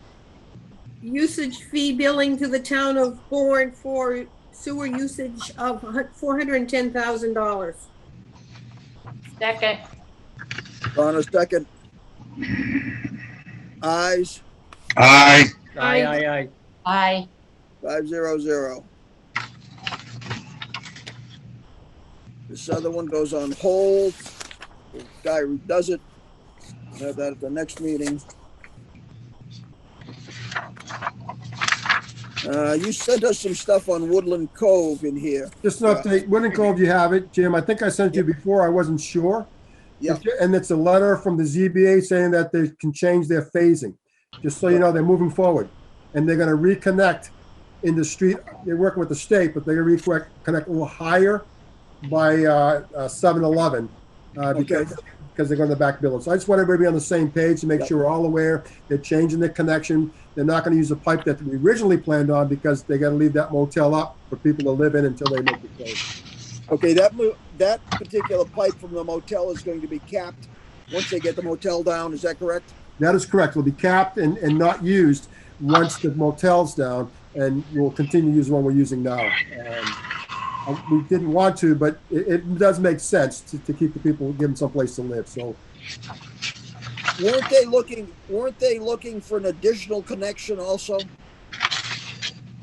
usage fee billing to the town of Bourne for sewer usage of $410,000. Second. Donna, second. Ayes, Aye. Aye, aye, aye. Aye. 500. This other one goes on hold. The guy who does it, we'll have that at the next meeting. You sent us some stuff on Woodland Cove in here. Just an update. Woodland Cove, you have it, Jim. I think I sent it to you before. I wasn't sure. Yeah. And it's a letter from the ZBA saying that they can change their phasing. Just so you know, they're moving forward. And they're going to reconnect in the street. They're working with the state, but they're going to reconnect a little higher by 7-Eleven. Because because they're going to the back building. So I just want everybody to be on the same page to make sure we're all aware. They're changing the connection. They're not going to use the pipe that we originally planned on because they got to leave that motel up for people to live in until they make the change. Okay, that particular pipe from the motel is going to be capped once they get the motel down. Is that correct? That is correct. Will be capped and not used once the motel's down, and we'll continue to use the one we're using now. We didn't want to, but it does make sense to keep the people, give them someplace to live. So, weren't they looking for an additional connection also?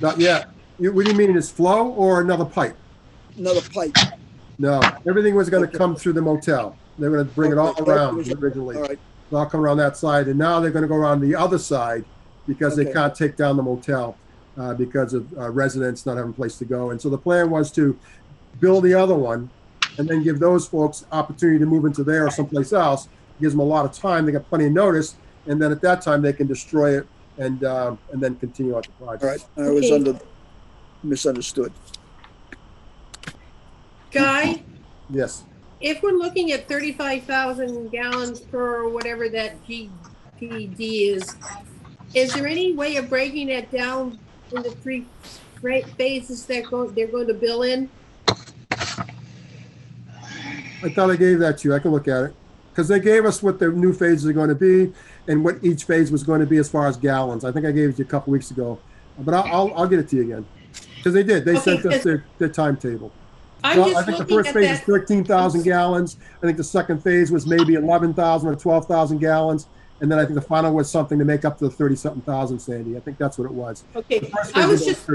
not yet. What do you mean, is flow or another pipe? Another pipe. No, everything was going to come through the motel. They were going to bring it all around originally. All right. It'll all come around that side, and now they're going to go around the other side because they can't take down the motel because of residents not having a place to go. And so the plan was to build the other one and then give those folks opportunity to move into there or someplace else. It gives them a lot of time. They got plenty of notice, and then at that time they can destroy it and then continue on the project. All right. I was misunderstood. Guy, Yes. if we're looking at 35,000 gallons per whatever that GPD is there any way of breaking that down into 3 phases that they're going to bill in? I thought I gave that to you. I can look at it. Because they gave us what the new phases are going to be and what each phase was going to be as far as gallons. I think I gave it to you a couple weeks ago. But I'll get it to you again. Because they did. They sent us their timetable. I think the first phase is 13,000 gallons. I think the second phase was maybe 11,000 or 12,000 gallons. And then I think the final was something to make up to the 30-something thousand, Sandy. I think that's what it was. Okay. I was just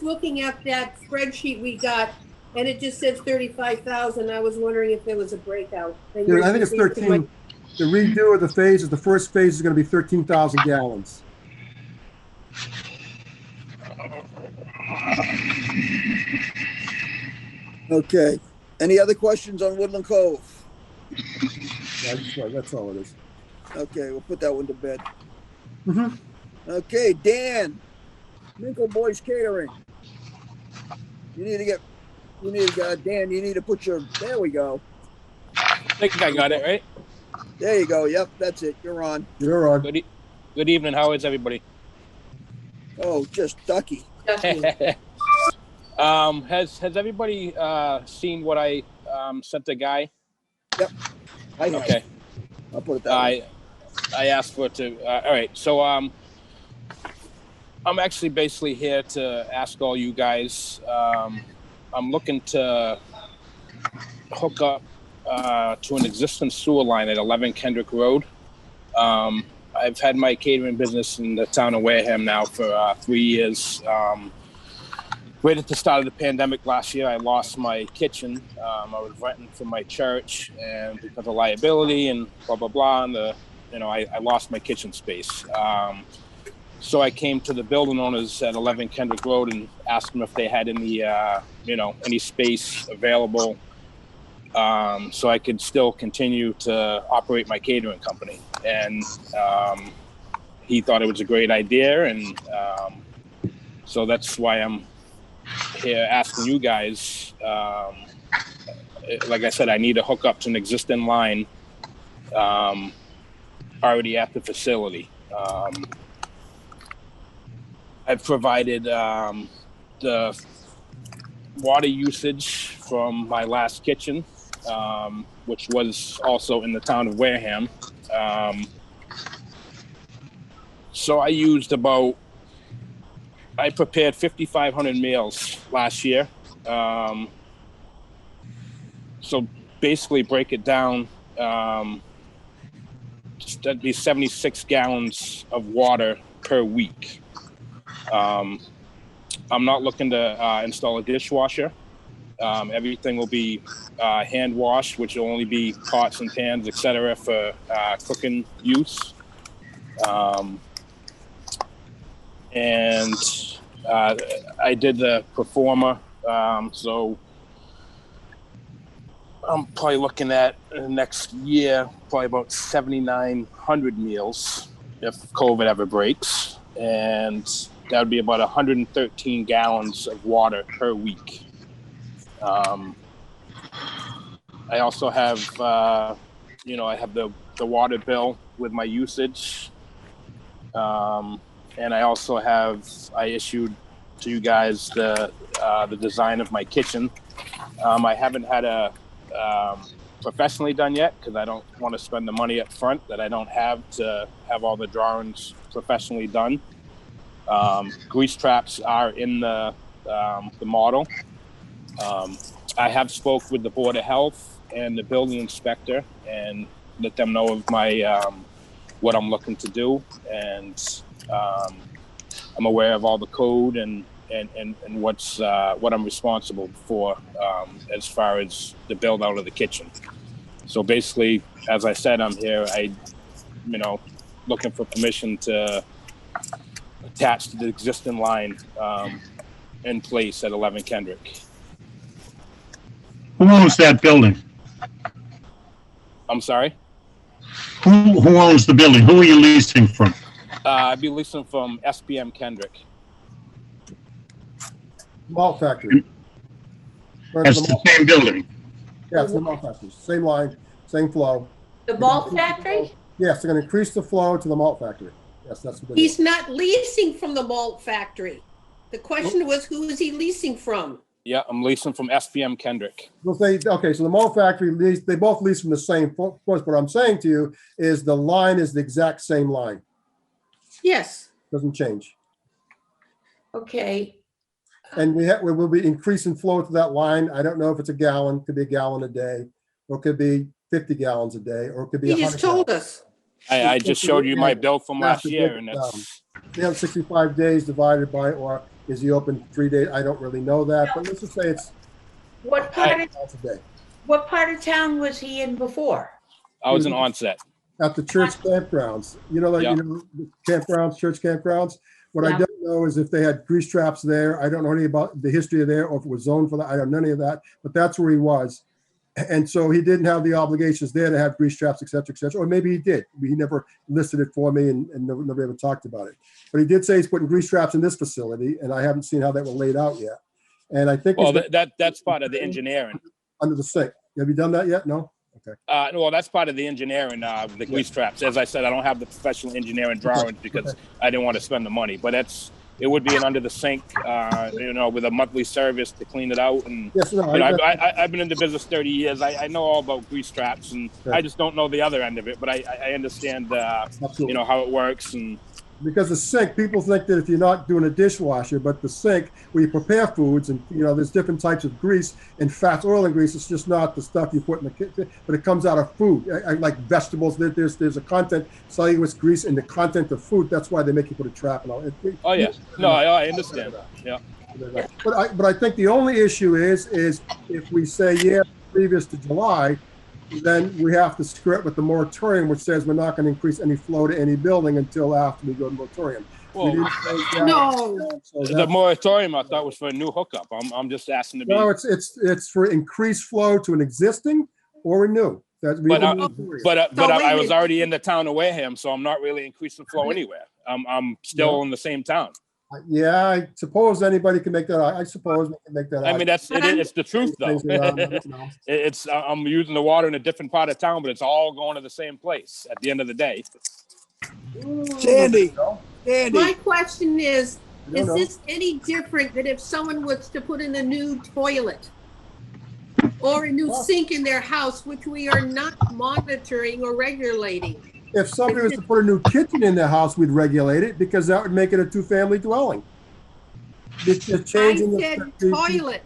looking at that spreadsheet we got, and it just says 35,000. I was wondering if there was a breakout. Yeah, I think it's 13. The redo of the phases, the first phase is going to be 13,000 gallons. Okay. Any other questions on Woodland Cove? Yeah, that's all it is. Okay, we'll put that one to bed. Mm-hmm. Okay, Dan, Minkle Boys Catering. Dan, you need to put there we go. I think I got it, right? There you go. Yep, that's it. You're on. You're on. Good evening. How is everybody? Oh, just ducky. Has everybody seen what I sent the guy? Yep. Okay. I'll put it that way. I asked for it to. All right. So I'm actually basically here to ask all you guys. I'm looking to hook up to an existing sewer line at 11 Kendrick Road. I've had my catering business in the town of Wareham now for 3 years. Right at the start of the pandemic last year, I lost my kitchen. I was renting from my church, and because of liability and blah, blah, blah, and I lost my kitchen space. So I came to the building owners at 11 Kendrick Road and asked them if they had any, any space available so I could still continue to operate my catering company. And he thought it was a great idea, and so that's why I'm here asking you guys. Like I said, I need to hook up to an existing line already at the facility. I've provided the water usage from my last kitchen, which was also in the town of Wareham. So I prepared 5,500 meals last year. So basically break it down, that'd be 76 gallons of water per week. I'm not looking to install a dishwasher. Everything will be hand washed, which will only be pots and pans, etc., for cooking use. And I did the performer, so I'm probably looking at next year, probably about 7,900 meals if COVID ever breaks. And that would be about 113 gallons of water per week. I also have, you know, I have the water bill with my usage. And I also have, I issued to you guys the design of my kitchen. I haven't had a professionally done yet because I don't want to spend the money up front that I don't have to have all the drawings professionally done. Grease traps are in the model. I have spoke with the Board of Health and the building inspector and let them know of my what I'm looking to do, and I'm aware of all the code and what's what I'm responsible for as far as the build out of the kitchen. So basically, as I said, I'm here, you know, looking for permission to attach to the existing line in place at 11 Kendrick. Who owns that building? I'm sorry? Who owns the building? Who are you leasing from? I'd be leasing from SPM Kendrick. Malt factory. That's the same building. Yeah, it's the malt factory. Same line, same flow. The malt factory? Yes, they're going to increase the flow to the malt factory. Yes, that's what they're He's doing. not leasing from the malt factory. The question was, who is he leasing from? Yeah, I'm leasing from SPM Kendrick. Well, okay, so the malt factory lease, they both lease from the same force. What I'm saying to you is the line is the exact same line. Yes. Doesn't change. Okay. And we will be increasing flow to that line. I don't know if it's a gallon, could be a gallon a day, or it could be 50 gallons a day, or it could be He 100 just told gallons. us. I just showed you my bill from last Have to year, break and it it's 365 days divided by, or is he open 3 days? I don't really know that, but let's just say it's What part of, gallons a day. what part of town was he in before? I was an onset. At the church campgrounds, you know, like, Yeah. you know, the campgrounds, church campgrounds. What I Yeah. don't know is if they had grease traps there. I don't know any about the history of there, or if it was zoned for that. I don't know any of that, but that's where he was. And so he didn't have the obligations there to have grease traps, et cetera, or maybe he did. He never listed it for me, and nobody ever talked about it. But he did say he's putting grease traps in this facility, and I haven't seen how that were laid out yet. And I think Well, it's that's part of the engineering. under the sink. Have you done that yet? No? Okay. Well, that's part of the engineering, the grease traps. As I said, I don't have the professional engineering drawings because I didn't want to spend the money. But it would be an under the sink, you know, with a monthly service to clean it out. And Yes, no, you know, I've been in the business 30 years. I know all about grease traps, and Okay. I just don't know the other end of it. But I understand, absolutely. you know, how it works. And Because the sink, people think that if you're not doing a dishwasher, but the sink where you prepare foods, and you know, there's different types of grease and fats, oil and grease. It's just not the stuff you put in the kitchen, but it comes out of food. Like vegetables, there's a content, cellulose grease in the content of food. That's why they make you put a trap and all. oh yeah, no, I understand. Yeah. But I think the only issue is if we say previous to July, then we have to script with the moratorium, which says we're not going to increase any flow to any building until after we go to moratorium. We Well, didn't say that. No. So the that- moratorium I thought was for a new hookup. I'm just asking to be. No, it's for increased flow to an existing or a new. That's But I wait a was minute. already in the town of Wareham, so I'm not really increasing flow anywhere. I'm still in the same town. yeah, I suppose anybody can make that. I suppose we can make that. I mean, it's the truth though. Things around, you know. It's I'm using the water in a different part of town, but it's all going to the same place at the end of the day. Sandy, My Sandy, question is I don't know. this any different than if someone was to put in a new toilet or a new sink in their house, which we are not monitoring or regulating? If somebody was to put a new kitchen in their house, we'd regulate it because that would make it a two-family dwelling. It's just I changing said the- toilet.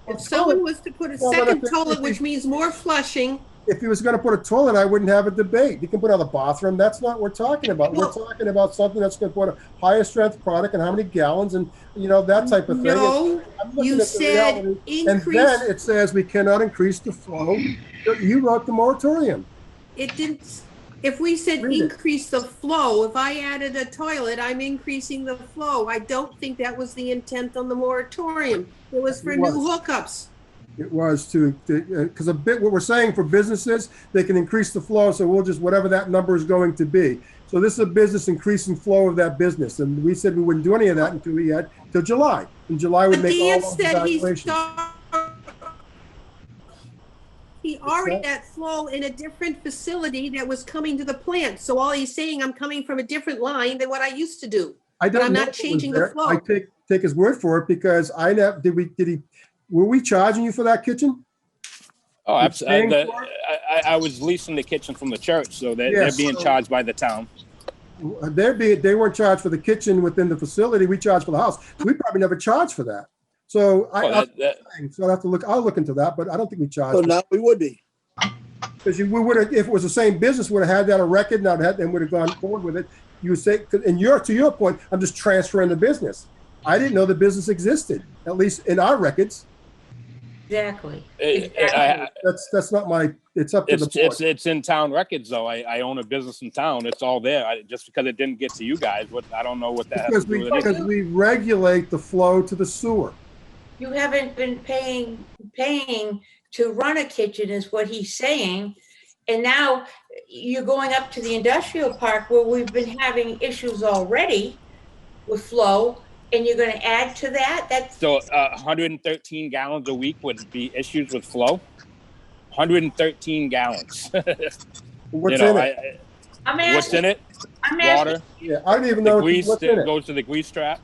If someone was to put a Well, but second if- toilet, if- which means more flushing, If he was going to put a toilet, I wouldn't have a debate. You can put another bathroom. That's not what we're talking about. We're talking about something that's going to put a higher strength product and how many gallons and, you know, that type of thing. no, I'm looking you at the said reality. And increase. then it says we cannot increase the flow. You wrote the moratorium. It didn't, if we said Read it. increase the flow, if I added a toilet, I'm increasing the flow. I don't think that was the intent on the moratorium. It was for It new was. hookups. It was because what we're saying for businesses, they can increase the flow. So we'll just, whatever that number is going to be. So this is a business increasing flow of that business. And we said we wouldn't do any of that till July. In July, we'd But make all Dan those said he evaluations. started. he already got flow in a different facility that was coming to the plant. So all he's saying, I'm coming from a different line than what I used to do. I don't I'm know not if it was changing the there. flow. I take his word for it because I never, were we charging you for that kitchen? Oh, You're absolutely. paying for it? I was leasing the kitchen from the church, so they're Yes, being so- charged by the town. They weren't charged for the kitchen within the facility. We charged for the house. We probably never charged for that. So Well, I'll have to look, I'll look into that, but I don't think we charged. So now we would be. Because we would have, if it was the same business, would have had that on record and would have gone forward with it. You would say, and to your point, I'm just transferring the business. I didn't know the business existed, at least in our records. Exactly. That's not my, it's up to the board. it's in town records, though. I own a business in town. It's all there. Just because it didn't get to you guys, I don't know what that has to do with Because it. we regulate the flow to the sewer. You haven't been paying to run a kitchen is what he's saying. And now you're going up to the industrial park where we've been having issues already with flow, and you're going to add to that? That's So 113 gallons a week would be issues with flow? 113 gallons. What's in it? I'm asking. What's in it? I'm asking. Water. Yeah, I don't even The know grease what's in that it. goes to the grease trap.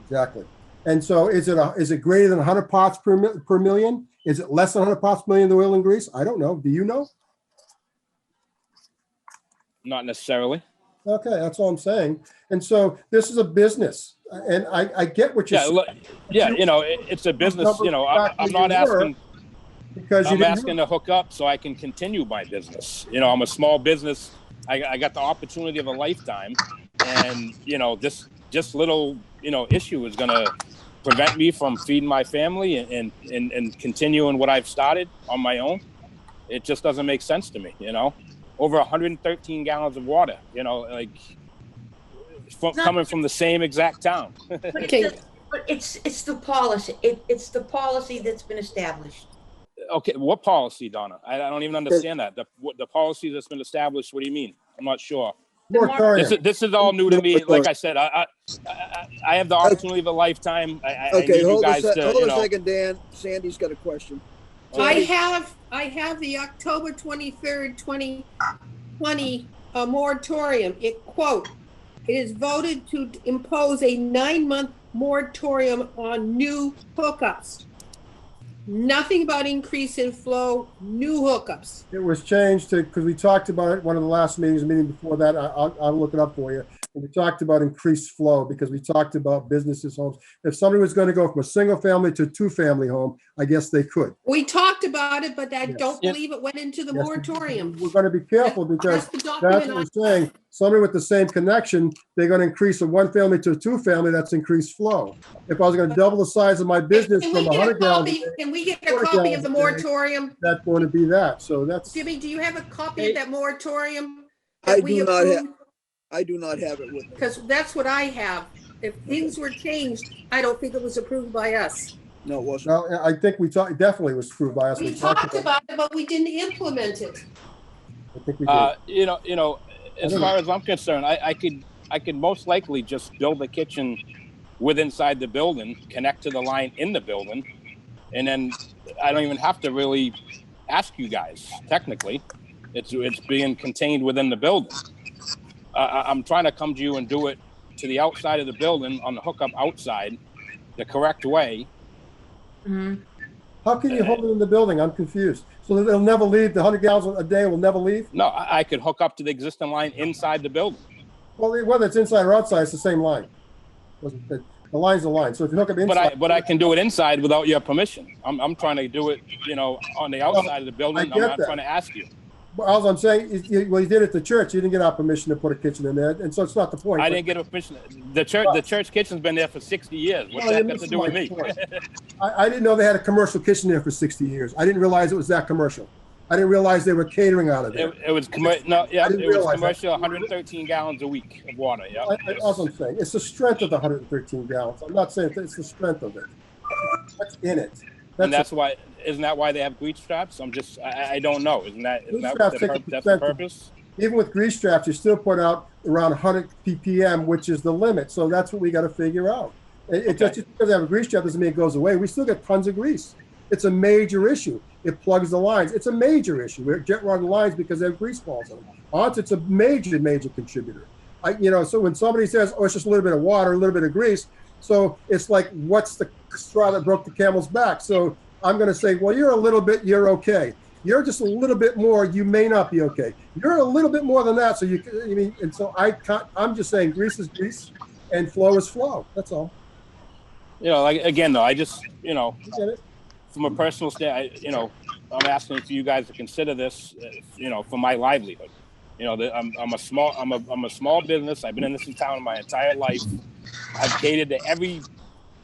Exactly. And so is it greater than 100 parts per million? Is it less than 100 parts per million, the oil and grease? I don't know. Do you know? Not necessarily. Okay, that's all I'm saying. And so this is a business, and I get what you're Yeah, saying. look, yeah, it's a business. I'm not asking. Because I'm asking to hook up so I can continue my business. I'm a small business. I got the opportunity of a lifetime, and this just little issue is going to prevent me from feeding my family and continuing what I've started on my own. It just doesn't make sense to me. Over 113 gallons of water. Coming from the same exact town. Okay. But it's the policy. It's the policy that's been established. Okay, what policy, Donna? I don't even understand that. The policy that's been established. What do you mean? I'm not sure. Moratorium. This is all new to me. Like I said, I have the opportunity of a lifetime. I need you guys to. Hold a second, Dan. Sandy's got a question. I have the October 23rd, 2020 moratorium. It quote, it is voted to impose a 9-month moratorium on new hookups. Nothing about increase in flow, new hookups. It was changed to, because we talked about it, one of the last meetings, meeting before that, I'll look it up for you. And we talked about increased flow because we talked about businesses, homes. If somebody was going to go from a single family to a 2-family home, I guess they could. We talked about it, but I Yes. don't believe it went into the Yes, moratorium. We're going to be careful because That's the that's document what we're saying. Somebody with the same connection, they're going to increase a 1-family to a 2-family, that's increased flow. If I was going to double the size of my business Can from we get a 100 gallons, copy? Can we get a 40 copy of gallons the a day. moratorium? that's going to be that. So that's, Jimmy, do you have a copy of that moratorium? I do not have it with me. Because that's what I have. If things were changed, I don't think it was approved by us. No, it wasn't. well, I think we talked, definitely was approved by us. We talked about it, but we didn't implement it. I think we did. As far as I'm concerned, I could most likely just build a kitchen inside the building, connect to the line in the building, and then I don't even have to really ask you guys. Technically, it's being contained within the building. I'm trying to come to you and do it to the outside of the building on the hookup outside, the correct way. Mhm. How can you hold it in the building? I'm confused. So that they'll never leave, the 100 gallons a day will never leave? No, I could hook up to the existing line inside the building. Well, whether it's inside or outside, it's the same line. The line's the line. So if you hook up inside. But I can do it inside without your permission. I'm trying to do it, on the outside of the building. I I'm get not that. trying to ask you. Well, all I'm saying is, you did it at the church. You didn't get our permission to put a kitchen in there. And so it's not the point. I didn't get a permission. The church kitchen's been there for 60 years. What's Well, that you're got to do with me? missing my point. I didn't know they had a commercial kitchen there for 60 years. I didn't realize it was that commercial. I didn't realize they were catering out of there. It was commercial. No, yeah, I didn't it was realize commercial. 113 gallons a week of water. Yeah. All I'm saying, it's the strength of the 113 gallons. I'm not saying it's the strength of it. What's in it? And that's why. Isn't that why they have grease traps? I don't know. Isn't that Grease what traps take that's the purpose? Even with grease traps, you still put out around 100 ppm, which is the limit. So that's what we got to figure out. Just because they have a grease trap doesn't mean it goes away. We still get tons of grease. It's a major issue. it plugs the lines. It's a major issue. We're jet rod lines because they have grease balls in them. It's a major, major contributor. So when somebody says, oh, it's just a little bit of water, a little bit of grease, so it's like, what's the straw that broke the camel's back? So I'm going to say, well, you're a little bit, you're okay. You're just a little bit more, you may not be okay. You're a little bit more than that. So I'm just saying grease is grease and flow is flow. That's all. Like, again, though, I just, You get it? from a personal standpoint, I'm asking for you guys to consider this, for my livelihood. I'm a small business. I've been in this town my entire life. I've catered to every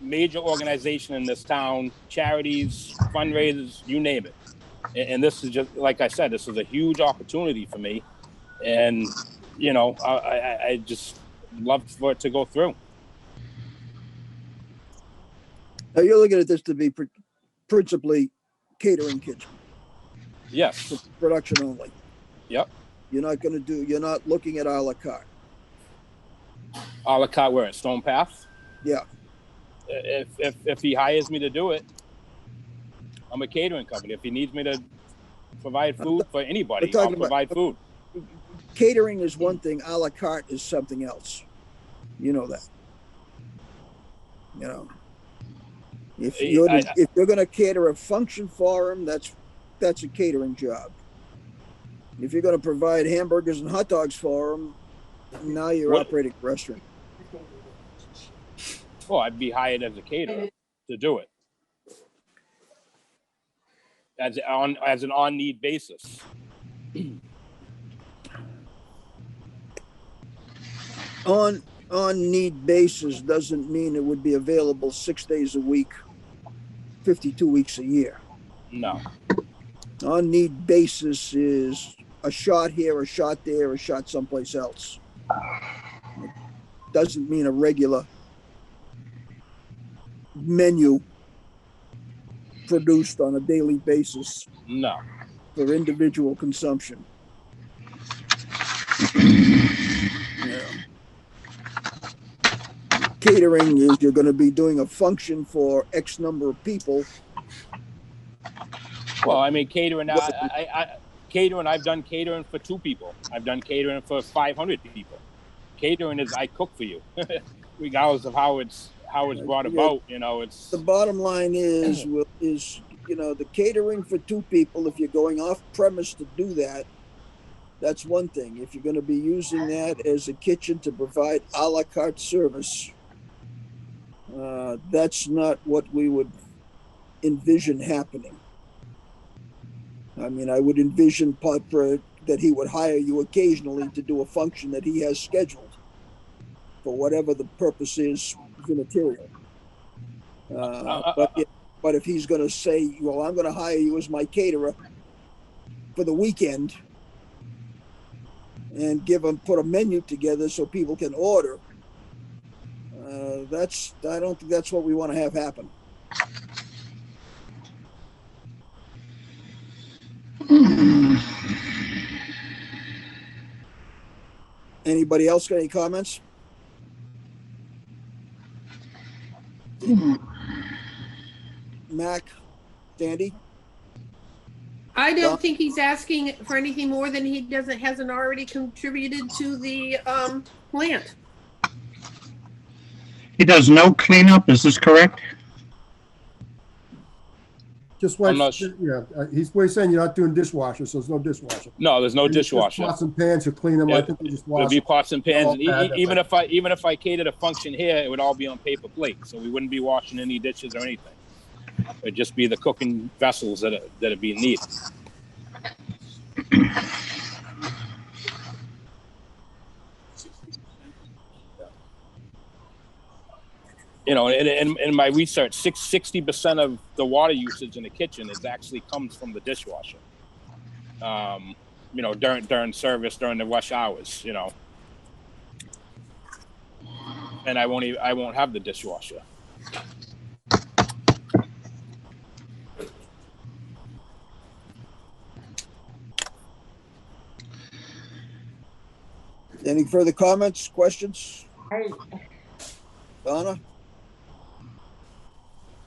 major organization in this town, charities, fundraisers, you name it. And this is just, like I said, this is a huge opportunity for me. And, I just love for it to go through. Now you're looking at this to be principally catering kitchen, Yes. production only. Yep. You're not looking at a la carte. A la carte where? At Stone Path? Yeah. If he hires me to do it, I'm a catering company. If he needs me to provide food for anybody, I'll provide food. Catering is one thing, a la carte is something else. You know that. If you're going to cater a function for him, that's a catering job. If you're going to provide hamburgers and hot dogs for him, now you're operating a restaurant. Well, I'd be hired as a caterer to do it as an on-need basis. On need basis doesn't mean it would be available 6 days a week, 52 weeks a year. No. On need basis is a shot here, a shot there, a shot someplace else. It doesn't mean a regular menu produced on a daily basis. No. For individual consumption. Catering is you're going to be doing a function for X number of people. Well, I mean, catering. Catering. I've done catering for 2 people. I've done catering for 500 people. Catering is I cook for you, regardless of how it's brought about. It's the bottom line is the catering for 2 people. If you're going off premise to do that, that's one thing. If you're going to be using that as a kitchen to provide a la carte service, that's not what we would envision happening. I mean, I would envision that he would hire you occasionally to do a function that he has scheduled for whatever the purpose is material. But if he's going to say, well, I'm going to hire you as my caterer for the weekend and put a menu together so people can order, I don't think that's what we want to have happen. Anybody else got any comments? Mac, Sandy? I don't think he's asking for anything more than he hasn't already contributed to the plant. He does no cleanup, is this correct? Just what he's saying, you're not doing dishwasher, so there's no dishwasher. No, there's no dishwasher. Pots and pans, you clean them. I think they just wash. It'd be pots and pans. Even if I catered a function here, it would all be on paper plates, so we wouldn't be washing any dishes or anything. It'd just be the cooking vessels that'd be needed. In my research, 60% of the water usage in the kitchen comes from the dishwasher. During service, during the rush hours, and I won't have the dishwasher. Any further comments, questions? Donna?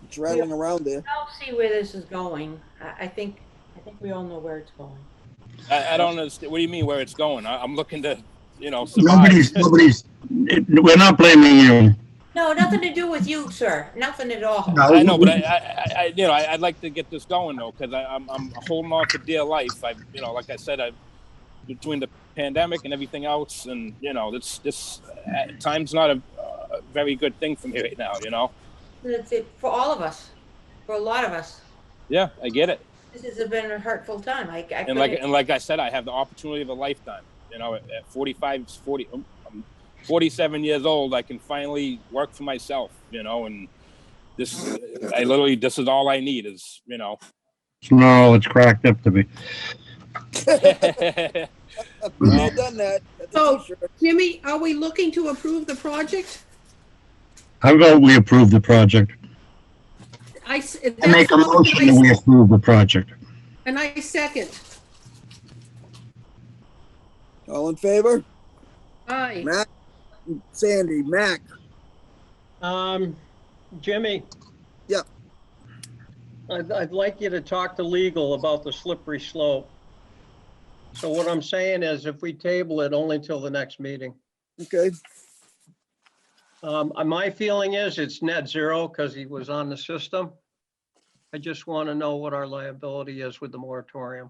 It's rattling around there. I'll see where this is going. I think think we all know where it's going. I don't understand. What do you mean where it's going? I'm looking to, survive. We're not blaming you. No, nothing to do with you, sir. Nothing at all. No. I know, but I'd like to get this going though, because I'm holding on for dear life. Like I said, between the pandemic and everything else, and this time's not a very good thing for me right now. It's it for all of us, for a lot of us. Yeah, I get it. This has been a hurtful time. And like I said, I have the opportunity of a lifetime. At I'm 47 years old, I can finally work for myself. And this is all I need is. No, it's cracked up to be. We've all done that. That's a So, t-shirt. Jimmy, are we looking to approve the project? I vote we approve the project. I Make a motion that we approve the project. And I second. All in favor? Aye. Mac, Sandy, Mac. Jimmy. Yeah. I'd like you to talk to legal about the slippery slope. So what I'm saying is if we table it only till the next meeting. Okay. My feeling is it's net zero because he was on the system. I just want to know what our liability is with the moratorium.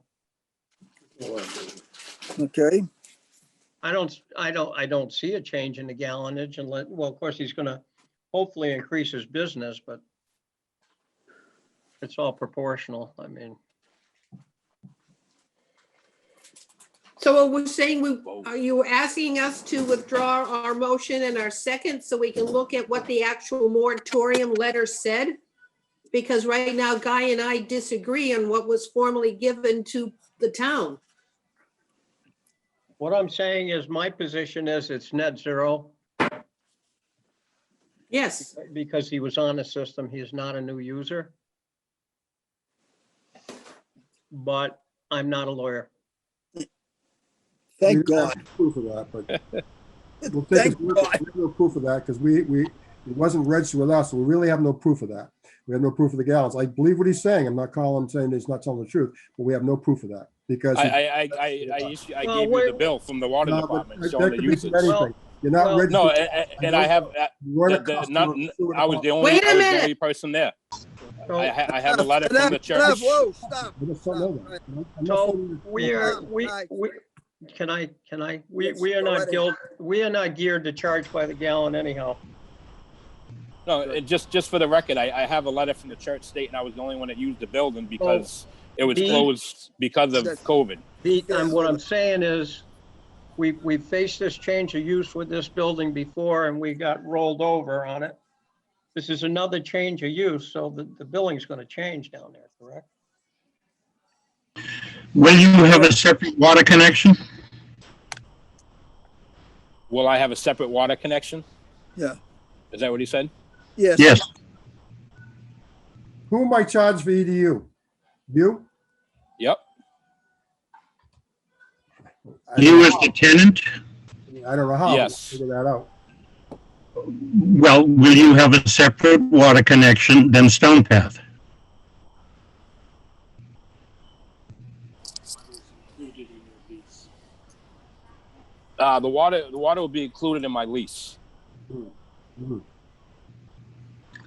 Okay. I don't see a change in the gallonage and well, of course, he's gonna hopefully increase his business, but it's all proportional. I mean, So are we saying are you asking us to withdraw our motion and our second so we can look at what the actual moratorium letter said? Because right now Guy and I disagree on what was formally given to the town. what I'm saying is my position is it's net zero Yes, because he was on the system. He is not a new user. But I'm not a lawyer. Thank We don't God. have proof of that, but we'll take Thank his word. God. We have no proof of that because it wasn't registered with us, so we really have no proof of that. We have no proof of the gallons. I believe what he's saying. I'm not calling him saying he's not telling the truth, but we have no proof of that because. I Well, gave you the bill from the water No, but department that showing the could be usage. anything. You're not well, registered. No, and I have. You weren't a customer of the sewer I was the department. only. Wait a I was the minute. only person there. So- I have a letter from the Enough, church. whoa, stop. I just don't know that. I'm not So saying- we can I, Yes, we are go not right guilt, we are not geared to charge by the gallon anyhow. No, just for the record, I have a letter from the church stating I was the only one that used the building because it was the- closed because of COVID. What I'm saying is, we faced this change of use with this building before and we got rolled over on it. This is another change of use, so the billing's gonna change down there, correct? Will you have a separate water connection? Will I have a separate water connection? Yeah. Is that what he said? Yes. Yes. Who am I charged for EDU? You? Yep. You as the tenant? I don't know how. Yes. Figure that out. Well, will you have a separate water connection than Stone Path? The water will be included in my lease. Mhm.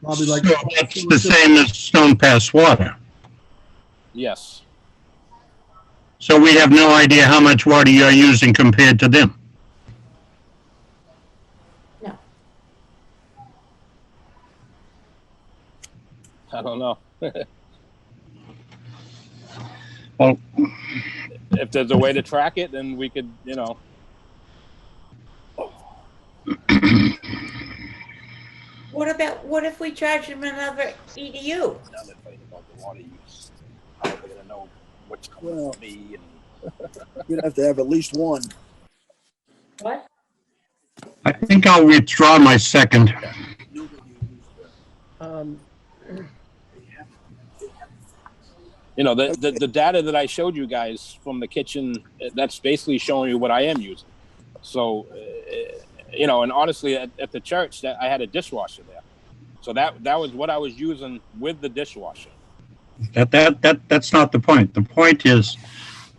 Probably like. So that's the same as Stone Path's water. Yes. So we have no idea how much water you're using compared to them. No. I don't know. Well, If there's a way to track it, then we could, What if we charge them another EDU? Now they're fighting about the water use. How are they gonna know what's coming Well- from me? You'd have to have at least one. What? I think I'll withdraw my second. The data that I showed you guys from the kitchen, that's basically showing you what I am using. So, and honestly, at the church, that I had a dishwasher there. So that was what I was using with the dishwasher. That's not the point. The point is,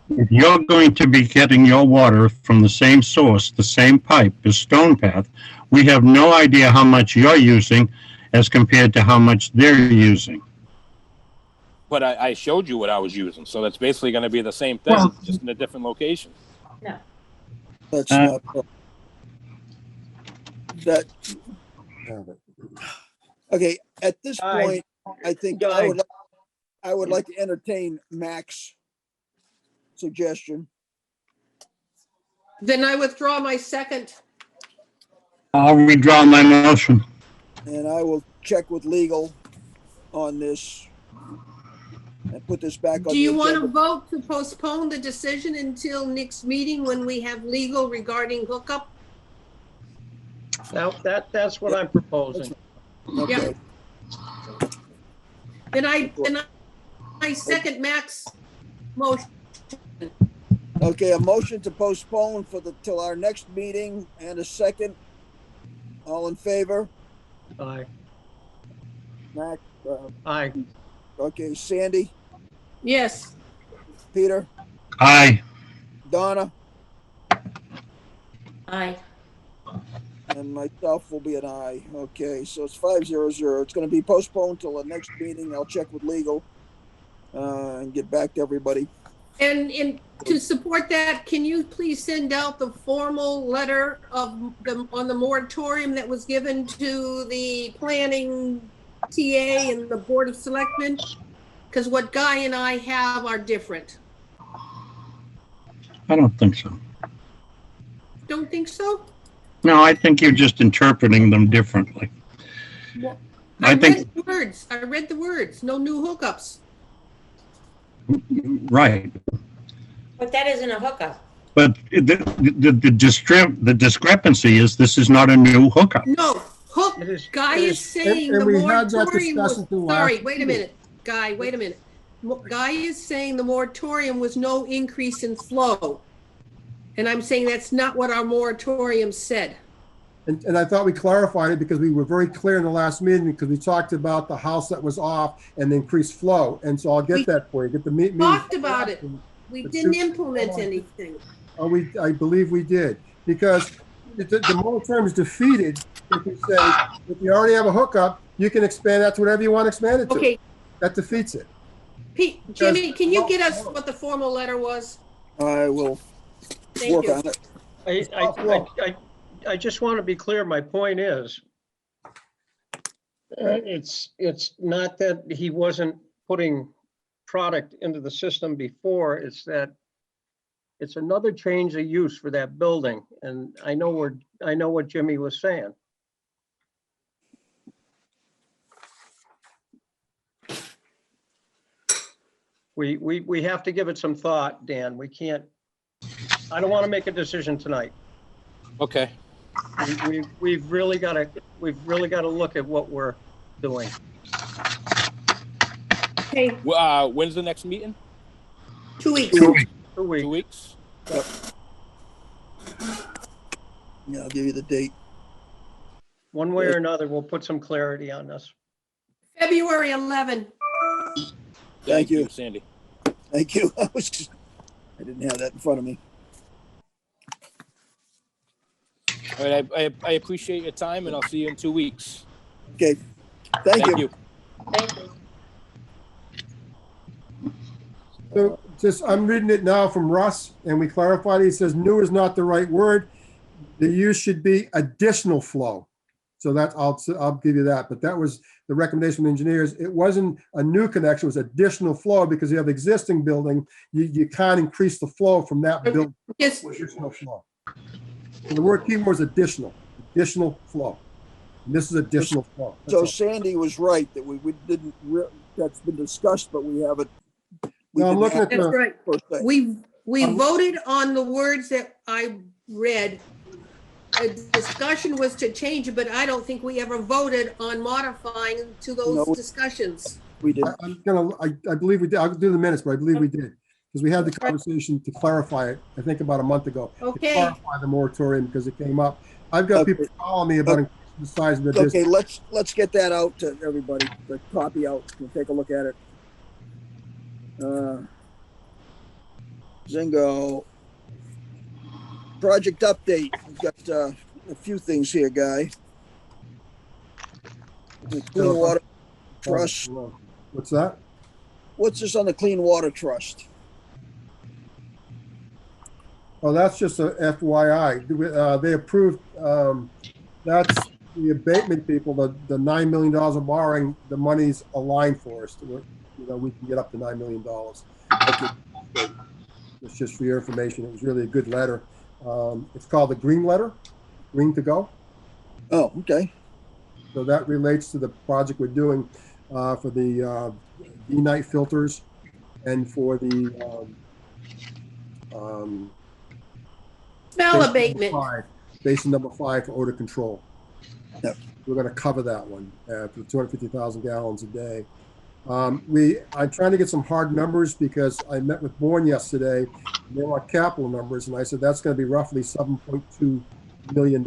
if you're going to be getting your water from the same source, the same pipe as Stone Path, we have no idea how much you're using as compared to how much they're using. But I showed you what I was using, so that's basically going to be the same thing, Well- just in a different location. No. That's Uh, not, that, okay, at this Guy. point, I think Guy. I would like to entertain Mac's suggestion. Then I withdraw my second. I'll redraw my motion. And I will check with legal on this and put this back on Do the you want to agenda. vote to postpone the decision until next meeting when we have legal regarding hookup? Now, that's what I'm proposing. Okay, Then I second Mac's motion. okay, a motion to postpone till our next meeting and a second. All in favor? Aye, Mac, aye. okay, Sandy, Yes. Peter, Aye. Donna, Aye. and myself will be an aye. Okay, so it's 5-0-0. It's gonna be postponed till the next meeting. I'll check with legal and get back to everybody. And to support that, can you please send out the formal letter on the moratorium that was given to the planning TA and the Board of Selectmen? Because what Guy and I have are different. I don't think so. Don't think so? No, I think you're just interpreting them differently. I I think- read the words. I read the words. No new hookups. Right. But that isn't a hookup. But the discrepancy is this is not a new hookup. No, hook. It is- Guy it is is- saying And the we had that moratorium was, discussion through sorry, last wait a minute. Guy, wait a minute. Guy is saying the moratorium was no increase in flow. And I'm saying that's not what our moratorium said. And I thought we clarified it because we were very clear in the last meeting because we talked about the house that was off and the increased flow. And so I'll get that for you, get the meeting. Talked about it. We didn't implement anything. Oh, I believe we did, because the moratorium is defeated if you say, if you already have a hookup, you can expand that to whatever you want to expand it to. Okay, That defeats it. Pete, Jimmy, can you get us what the formal letter was? I will Thank work you. on it. I just want to be clear. My point is, it's not that he wasn't putting product into the system before, it's that it's another change of use for that building. And I know what Jimmy was saying. We have to give it some thought, Dan. We can't, I don't want to make a decision tonight. Okay. We've really got to look at what we're doing. Okay, When's the next meeting? 2 weeks. 2 weeks. 2 weeks. 2 weeks? Yeah, I'll give you the date. One way or another, we'll put some clarity on this. February 11. Thank you. Sandy. Thank you. I didn't have that in front of me. All right, I appreciate your time, and I'll see you in 2 weeks. Okay. Thank you. Thank you. So just, I'm reading it now from Russ, and we clarified, he says new is not the right word. The use should be additional flow. So that, I'll give you that, but that was the recommendation from engineers. It wasn't a new connection, it was additional flow, because you have existing building, you can't increase the flow from that building. Yes, Additional flow. So the word key word is additional flow. And this is additional flow. That's So all. Sandy was right that we didn't, that's been discussed, but we haven't. we No, I'm didn't looking have at that's the, right. per se. We voted on the words that I read. A discussion was to change it, but I don't think we ever voted on modifying to No. those discussions. We did. I believe we did. I'll do the minutes, but I believe we did. Because we had the conversation to clarify it, I think about a month ago. To Okay. clarify the moratorium because it came up. I've got people calling me about increasing the size of the Okay, business. let's get that out to everybody, the copy out, we'll take a look at it. Uh, Zingo. Project update. We've got a few things here, Guy. The Clean Water Trust. What's that? What's this on the Clean Water Trust? Oh, that's just a FYI. They approved, that's the abatement people, the $9 million of borrowing, the money's aligned for us. We can get up to $9 million. It's just for your information. It was really a good letter. It's called the Green Letter, Green to Go. Oh, okay. So that relates to the project we're doing for the D-night filters and for the Smell abatement. Basin number 5 for odor control. Yep. We're going to cover that one for 250,000 gallons a day. I'm trying to get some hard numbers because I met with Bourne yesterday. They want capital numbers, and I said that's going to be roughly $7.2 million.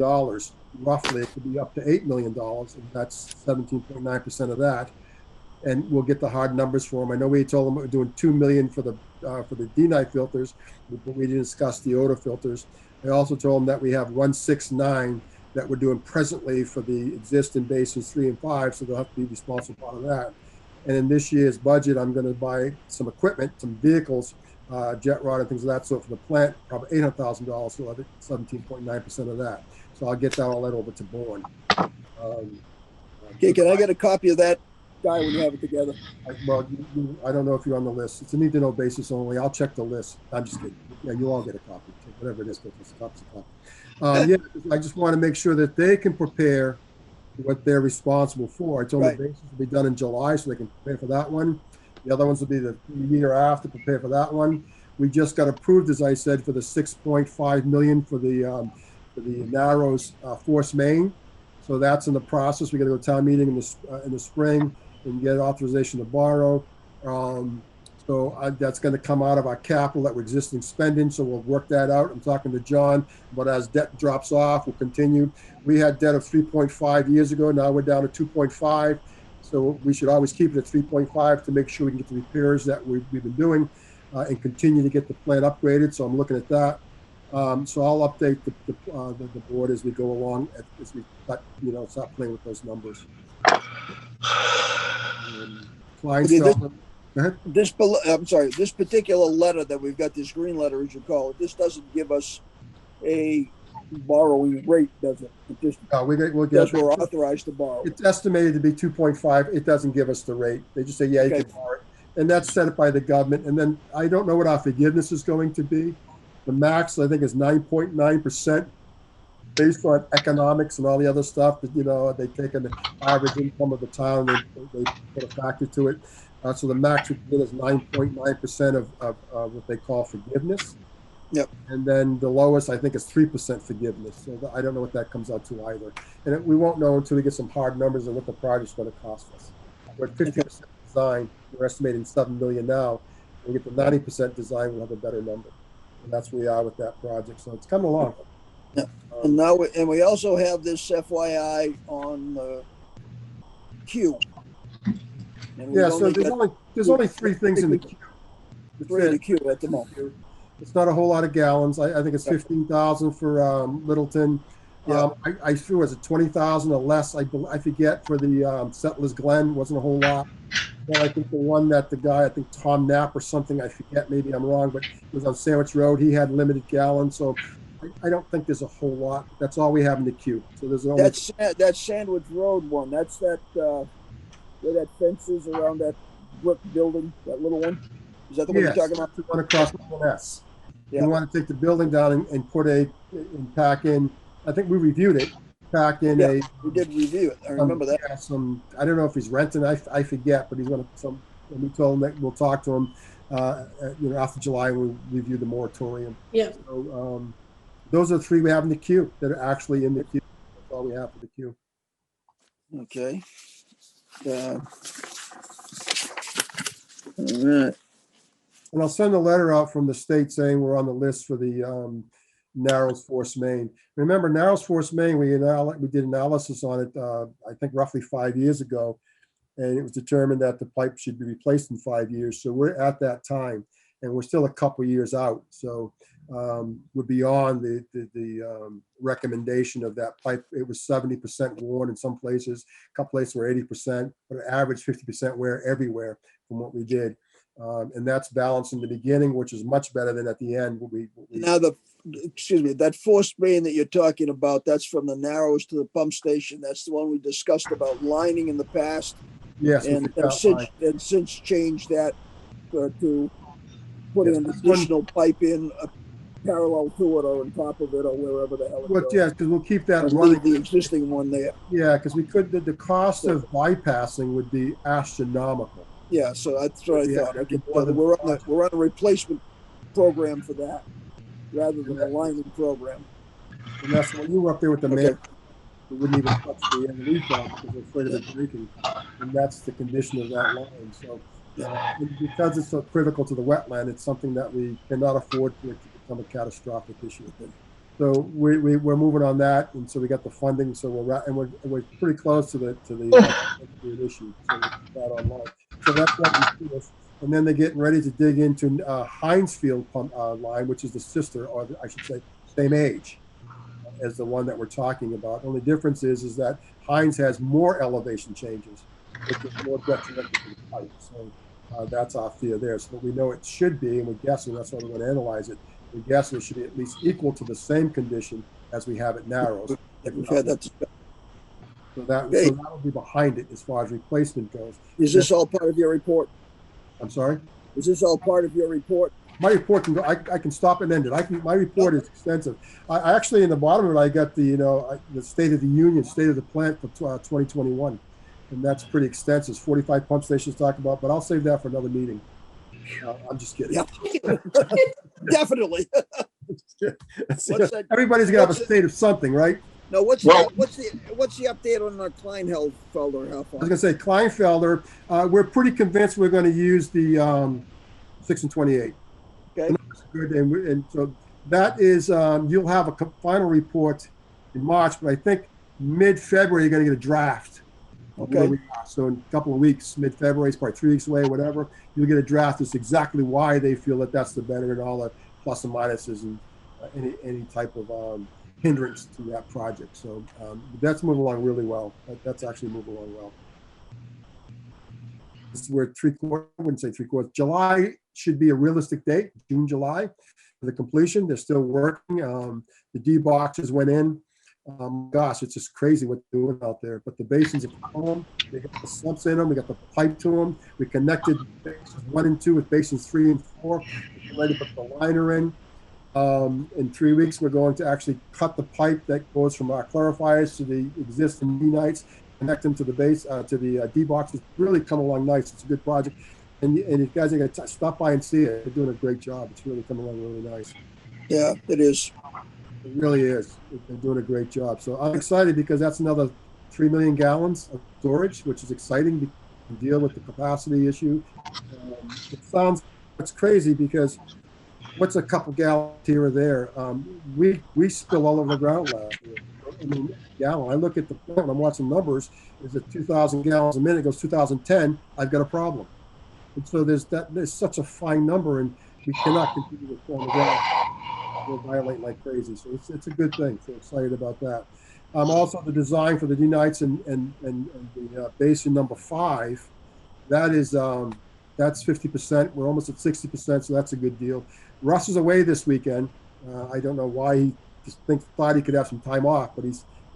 Roughly, it could be up to $8 million, and that's 17.9% of that. And we'll get the hard numbers for them. I know we told them we're doing $2 million for the D-night filters, but we didn't discuss the odor filters. I also told them that we have 169 that we're doing presently for the existing basins 3 and 5, so they'll have to be responsible part of that. And in this year's budget, I'm going to buy some equipment, some vehicles, jet rod and things of that sort for the plant, probably $800,000, so I'll get 17.9% of that. So I'll get that all that over to Bourne. Okay, can I get a copy of that, Guy, when you have it together? I don't know if you're on the list. It's a need to know basis only. I'll check the list. I'm just kidding. Yeah, you'll all get a copy. Whatever it is, it's a copy. Yeah, I just want to make sure that they can prepare what they're responsible for. I told them the basis will be done in July, so they can prepare for that one. The other ones will be the year after, prepare for that one. We just got approved, as I said, for the $6.5 million for the Narrows force main. So that's in the process. We got to go to town meeting in the spring and get authorization to borrow. That's going to come out of our capital that we're existing spending. So we'll work that out. I'm talking to John, but as debt drops off, we'll continue. We had debt of 3.5 years ago. Now we're down to 2.5. So we should always keep it at 3.5 to make sure we can get the repairs that we've been doing and continue to get the plant upgraded. So I'm looking at that. So I'll update the board as we go along, as we start playing with those numbers. This particular letter that we've got, this green letter, as you call it, this doesn't give us a borrowing rate, does it? We'll get we're authorized to borrow. It's estimated to be 2.5. It doesn't give us the rate. They just say, yeah, you can borrow it. And that's set up by the government. And then I don't know what our forgiveness is going to be. The max, I think, is 9.9% based on economics and all the other stuff that, they take an average income of the town, they put a factor to it. So the max we get is 9.9% of what they call forgiveness. Yep. And then the lowest, I think, is 3% forgiveness. So I don't know what that comes out to either. And we won't know until we get some hard numbers on what the project's going to cost us. We're at 50% design. We're estimating $7 million now. When we get to 90% design, we'll have a better number. And that's where we are with that project. So it's coming along. Yeah. And we also have this FYI on the queue. Yeah, so there's only 3 things in the queue. 3 in the queue at the moment. It's not a whole lot of gallons. I think it's 15,000 for Littleton. Yeah. I threw, was it 20,000 or less? I forget, for the Settlers Glen. Wasn't a whole lot. Well, I think the one that the guy, I think Tom Knapp or something, I forget, maybe I'm wrong, but it was on Sandwich Road. He had limited gallons, so I don't think there's a whole lot. That's all we have in the queue. So there's only that Sandwich Road one. That's that where that fence is around that brick building, that little one. Is that the one you're talking about? The one across the S. Yeah. You want to take the building down and pack in. I think we reviewed it. Pack in we did review it. I remember that. Yeah, I don't know if he's renting. I forget, but he's going to and we told him that we'll talk to him. After July we'll review the moratorium. Yeah. So those are the 3 we have in the queue that are actually in the queue. That's all we have for the queue. Okay. All right. And I'll send a letter out from the state saying we're on the list for the Narrows Force Main. Remember, Narrows Force Main, we did analysis on it, I think roughly 5 years ago. and it was determined that the pipe should be replaced in 5 years. So we're at that time, and we're still a couple years out. So we're beyond the recommendation of that pipe. It was 70% worn in some places, a couple places were 80%, but an average 50% wear everywhere from what we did. And that's balanced in the beginning, which is much better than at the end. Now excuse me, that forced main that you're talking about, that's from the Narrows to the pump station. That's the one we discussed about lining in the past. Yes, And have since changed that to putting an additional pipe in parallel to it or on top of it or wherever the hell it goes. Yeah, because we'll keep that And running. leave the existing one there. Yeah, because we could, the cost of bypassing would be astronomical. Yeah, so that's what I Yeah, thought. Okay, more than- we're on a replacement program for that rather than a lining program. And that's when you were up there with the Okay. man, we wouldn't even touch the end leaf valve because we're afraid of it breaking. And that's the condition of that line. So because it's so critical to the wetland, it's something that we cannot afford for it to become a catastrophic issue. So we're moving on that, and so we got the funding. So we're pretty close to the issue. So we put that online. So that's what we do. And then they're getting ready to dig into Hinesfield pump line, which is the sister, or I should say, same age as the one that we're talking about. The only difference is that Hines has more elevation changes, which is more detrimental to the pipe. So that's our fear there. So we know it should be, and we're guessing that's why we're going to analyze it. We're guessing it should be at least equal to the same condition as we have at Narrows. We've had that. So that'll be behind it as far as replacement goes. Is this all part of your report? I'm sorry? Is this all part of your report? My report can go, I can stop and end it. My report is extensive. I actually, in the bottom of it, I got the State of the Union, State of the Plant for 2021. And that's pretty extensive. 45 pump stations to talk about, but I'll save that for another meeting. I'm just kidding. Yep. Definitely. Everybody's got to have a state of something, right? No, what's the update on the Kleinfelder? How far? I was going to say Kleinfelder. We're pretty convinced we're going to use the 6 and 28. Okay. Good, and so that is you'll have a final report in March, but I think mid-February you're going to get a draft. Okay. So in a couple of weeks, mid-February, it's probably 3 weeks away, whatever. You'll get a draft. It's exactly why they feel that that's the better and all the plus and minuses and any type of hindrance to that project. So that's moving along really well. That's actually moving along well. This is where I wouldn't say three-quarters. July should be a realistic date, June, July, for the completion. They're still working. The D boxes went in. Gosh, it's just crazy what they're doing out there. But the basins are full. They got the sumps in them. We got the pipe to them. We connected basins 1 and 2 with basins 3 and 4. We're ready to put the liner in. In 3 weeks, we're going to actually cut the pipe that goes from our clarifiers to the existing D-nights, connect them to the base, to the D boxes. Really come along nice. It's a good project. And you guys are going to stop by and see it. They're doing a great job. It's really coming along really nice. Yeah, it is. It really is. They're doing a great job. So I'm excited because that's another 3 million gallons of storage, which is exciting to deal with the capacity issue. It's crazy because what's a couple gallons here or there? We spill all over the ground last year. I mean, gallon. I look at the plant, I'm watching numbers. Is it 2,000 gallons a minute? It goes 2010. I've got a problem. And so there's such a fine number, and we cannot continue to fill the ground. We'll violate like crazy. So it's a good thing. So excited about that. Also the design for the D-nights and the basin number 5, that is that's 50%. We're almost at 60%, so that's a good deal. Russ is away this weekend. I don't know why he just thought he could have some time off, but he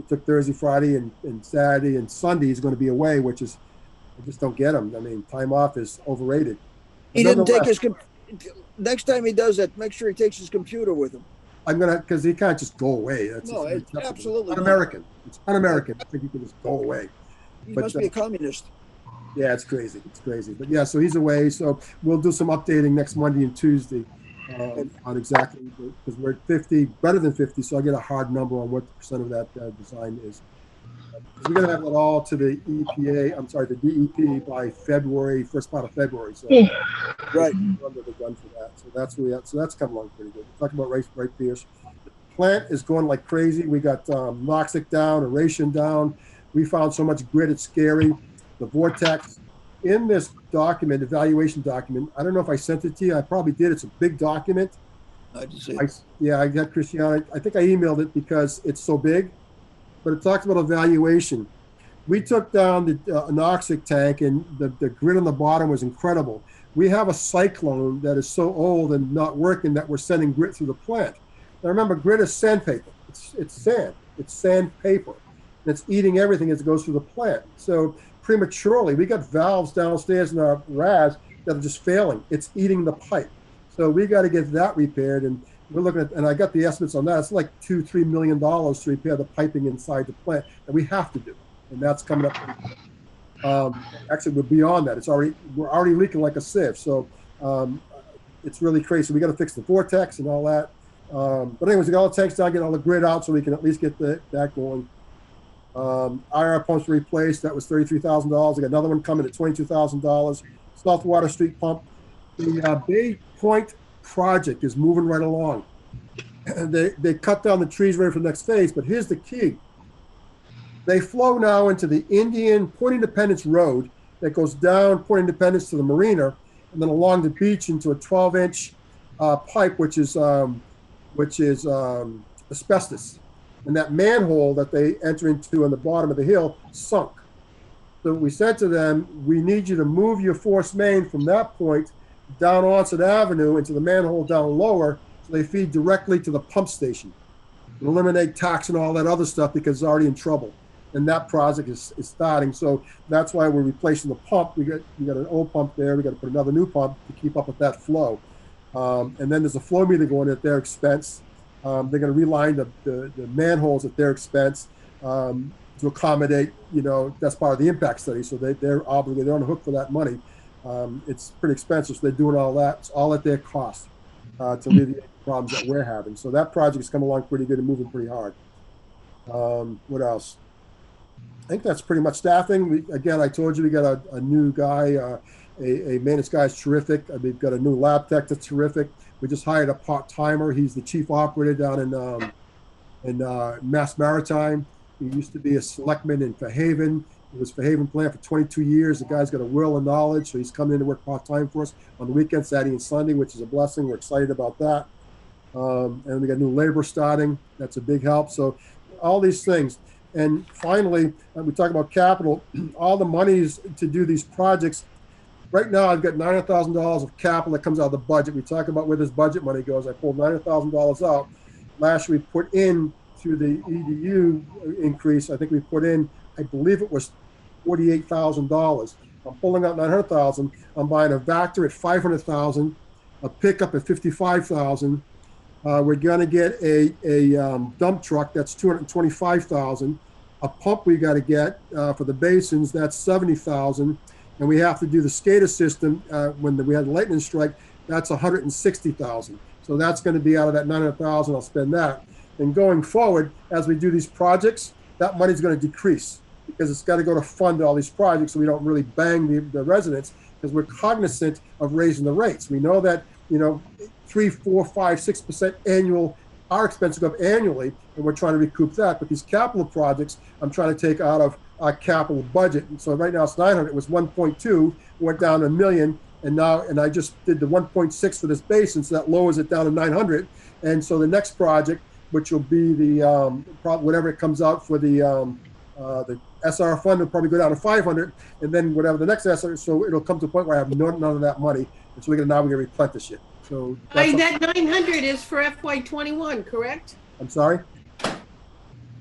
took Thursday, Friday, and Saturday and Sunday. He's going to be away, which is I just don't get him. I mean, time off is overrated. He didn't take his. Next time he does that, make sure he takes his computer with him. I'm gonna, because he can't just go away. That's no, it's absolutely un-American. It's un-American. I think he can just go away. He must be a communist. Yeah, it's crazy. It's crazy. But yeah, so he's away. So we'll do some updating next Monday and Tuesday on exactly, because we're at 50, better than 50. So I get a hard number on what % of that design is. We're going to have it all to the the DEP by February, first part of February. So right, under the gun for that. So that's where we at. So that's coming along pretty good. We're talking about right Pierce. The plant is going like crazy. We got Noxic down, aeration down. We found so much grit, it's scary. the vortex. In this document, evaluation document, I don't know if I sent it to you. I probably did. It's a big document. I just see. Yeah, I got Christiana. I think I emailed it because it's so big, but it talks about evaluation. We took down the anoxic tank, and the grid on the bottom was incredible. We have a cyclone that is so old and not working that we're sending grit through the plant. Now remember, grit is sandpaper. It's sand. It's sandpaper. And it's eating everything as it goes through the plant. So prematurely, we got valves downstairs in our RAS that are just failing. It's eating the pipe. So we got to get that repaired. And we're looking at, and I got the estimates on that. It's like $2-3 million to repair the piping inside the plant that we have to do. And that's coming up. Actually, we're beyond that. We're already leaking like a sieve. So it's really crazy. We got to fix the vortex and all that. But anyways, we got all the tanks down, get all the grid out so we can at least get that going. IR pumps replaced. That was $33,000. I got another one coming at $22,000. Southwater street pump. The Bay Point project is moving right along. They cut down the trees ready for the next phase, but here's the key. They flow now into the Point Independence Road that goes down Point Independence to the marina, and then along the beach into a 12-inch pipe, which is asbestos. And that manhole that they enter into on the bottom of the hill sunk. So we said to them, we need you to move your force main from that point down Onset Avenue into the manhole down lower, so they feed directly to the pump station. And eliminate tax and all that other stuff because it's already in trouble. And that project is starting. So that's why we're replacing the pump. We got an old pump there. We got to put another new pump to keep up with that flow. And then there's a flow meter going at their expense. They're going to reline the manholes at their expense to accommodate, that's part of the impact study. So they're obligated, they're on the hook for that money. It's pretty expensive. So they're doing all that. It's all at their cost to alleviate the problems that we're having. So that project is coming along pretty good and moving pretty hard. What else? I think that's pretty much staffing. Again, I told you we got a new guy, a maintenance guy is terrific. We've got a new lab tech that's terrific. We just hired a part-timer. He's the chief operator down in Mass Maritime. He used to be a selectman in Fairhaven. He was Fairhaven plant for 22 years. The guy's got a world of knowledge, so he's coming in to work part-time for us on the weekend, Saturday and Sunday, which is a blessing. We're excited about that. And we got new labor starting. That's a big help. So all these things. And finally, we talk about capital. All the monies to do these projects. Right now, I've got $900,000 of capital that comes out of the budget. We talk about where this budget money goes. I pulled $900,000 out. Last year, we put in through the EDU increase. I think we put in, I believe it was $48,000. I'm pulling out $900,000. I'm buying a Vector at $500,000, a pickup at $55,000. We're going to get a dump truck that's $225,000. A pump we got to get for the basins, that's $70,000. And we have to do the SCADA system when we had the lightning strike, that's $160,000. So that's going to be out of that $900,000. I'll spend that. And going forward, as we do these projects, that money's going to decrease because it's got to go to fund all these projects so we don't really bang the residents because we're cognizant of raising the rates. We know that, 3, 4, 5, 6% annual, our expenses go up annually, and we're trying to recoup that. But these capital projects, I'm trying to take out of our capital budget. And so right now it's 900, it was 1.2, went down to $1 million. And I just did the 1.6 for this basin, so that lowers it down to 900. And so the next project, which will be the, whatever it comes out for the SR fund, will probably go down to 500. And then whatever the next SR, so it'll come to a point where I have none of that money. And so we're going to replenish it. So that 900 is for FY21, correct? I'm sorry?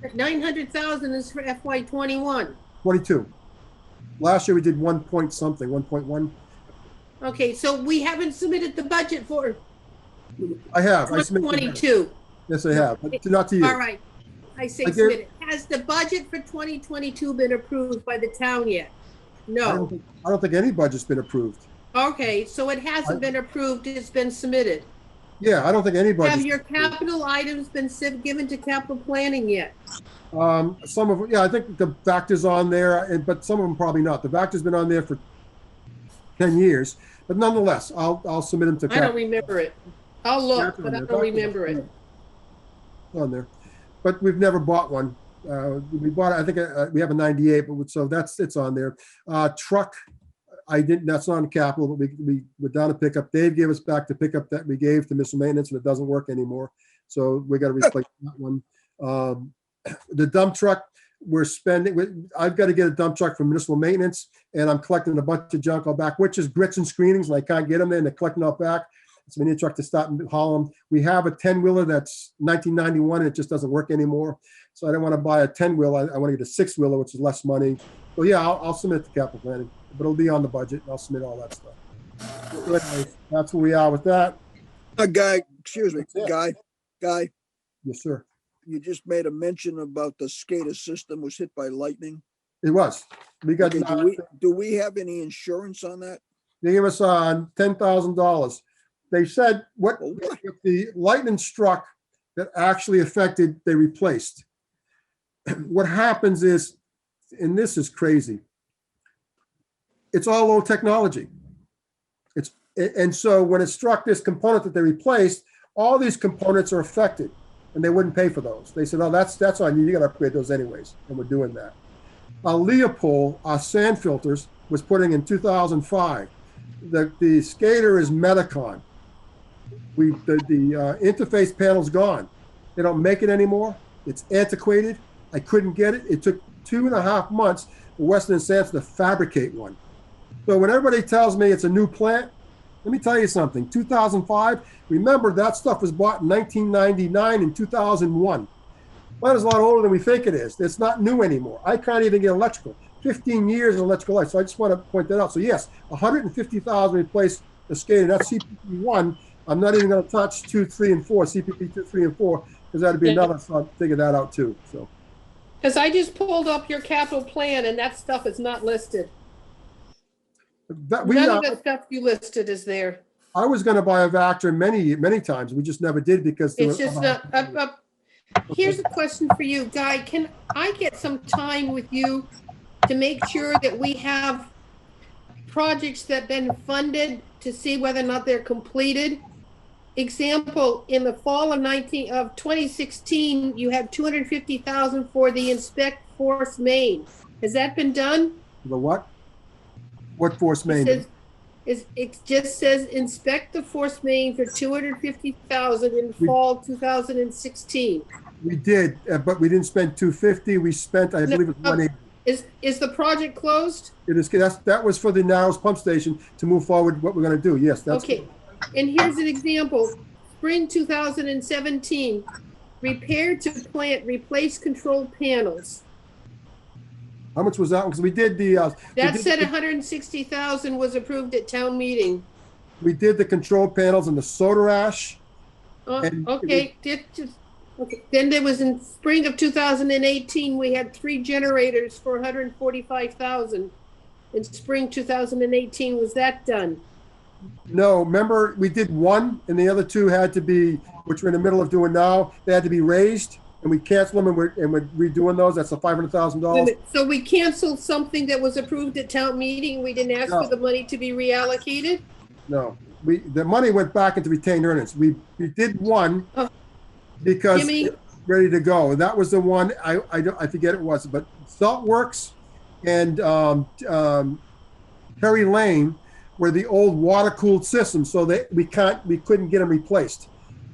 That 900,000 is for FY21. 22. Last year we did 1 point something, 1.1. Okay, so we haven't submitted the budget for I have. I submitted 2022. Yes, I have, but not to you. All right. I say submitted. Has the budget for 2022 been approved by the town yet? No. I don't think any budget's been approved. Okay, so it hasn't been approved, it's been submitted. Yeah, I don't think any budget. Have your capital items been given to capital planning yet? Some of them, yeah, I think the Vector's on there, but some of them probably not. The Vector's been on there for 10 years, but nonetheless, I'll submit them to I don't remember it. I'll look, but I don't remember it. On there, but we've never bought one. We bought, I think we have a 98, but so it's on there. Truck, that's not in capital, but we're down to pickup. Dave gave us back the pickup that we gave to Mr. Maintenance, and it doesn't work anymore. So we got to replace that one. The dump truck, I've got to get a dump truck from municipal maintenance, and I'm collecting a bunch of junk out back, which is grits and screenings, and I can't get them there, and they're collecting out back. So we need a truck to stop and haul them. We have a 10-wheeler that's 1991, and it just doesn't work anymore. So I don't want to buy a 10-wheeler. I want to get a 6-wheeler, which is less money. So yeah, I'll submit to capital planning, but it'll be on the budget. And I'll submit all that stuff. So anyways, that's where we are with that. Guy, excuse me, Guy. Yes, sir. You just made a mention about the SCADA system was hit by lightning. It was. We got. Okay, do we have any insurance on that? They gave us $10,000. They said what if the lightning struck that actually affected, they replaced. What happens is, and this is crazy, it's all low technology. And so when it struck this component that they replaced, all these components are affected, and they wouldn't pay for those. They said, "Oh, that's on you. You got to upgrade those anyways," and we're doing that. Leopold, our sand filters, was putting in 2005. The skater is Metacon. The interface panel's gone. They don't make it anymore. It's antiquated. I couldn't get it. It took 2.5 months for Western Sampson to fabricate one. So when everybody tells me it's a new plant, let me tell you something. 2005, remember that stuff was bought in 1999 and 2001. Plant is a lot older than we think it is. It's not new anymore. I can't even get electrical. 15 years in electrical life. So I just want to point that out. So yes, 150,000 replaced the skater. That's CPP 1. I'm not even going to touch 2, 3, and 4, CPP 2, 3, and 4, because that'd be another, so I'll figure that out too. So, Because I just pulled up your capital plan and that stuff is not listed. None of the stuff you listed is there. I was going to buy a Vector many times. We just never did because It's just not. Here's a question for you, Guy. Can I get some time with you to make sure that we have projects that have been funded to see whether or not they're completed? Example, in the fall of 2016, you had 250,000 for the Inspect Force Main. Has that been done? The what? What force main? It just says inspect the force main for 250,000 in fall 2016. We did, but we didn't spend 250. We spent, I believe, it was 180. Is the project closed? It is. That was for the Narrows pump station to move forward. What we're going to do? Yes, that's okay. And here's an example: spring 2017, repair to plant, replace control panels. How much was that one? Because we did the. That said 160,000 was approved at town meeting. We did the control panels and the soda ash. Okay. Okay. Then there was in spring of 2018, we had 3 generators for 145,000. In spring 2018, was that done? No, remember we did one, and the other 2 had to be, which we're in the middle of doing now. They had to be raised. And we canceled them, and we're redoing those. That's the $500,000. So we canceled something that was approved at town meeting. We didn't ask for the money to be reallocated. No, the money went back into retained earnings. We did one because Jimmy, ready to go. That was the one I forget it was, but Saltworks and Perry Lane were the old water cooled systems, so we couldn't get them replaced.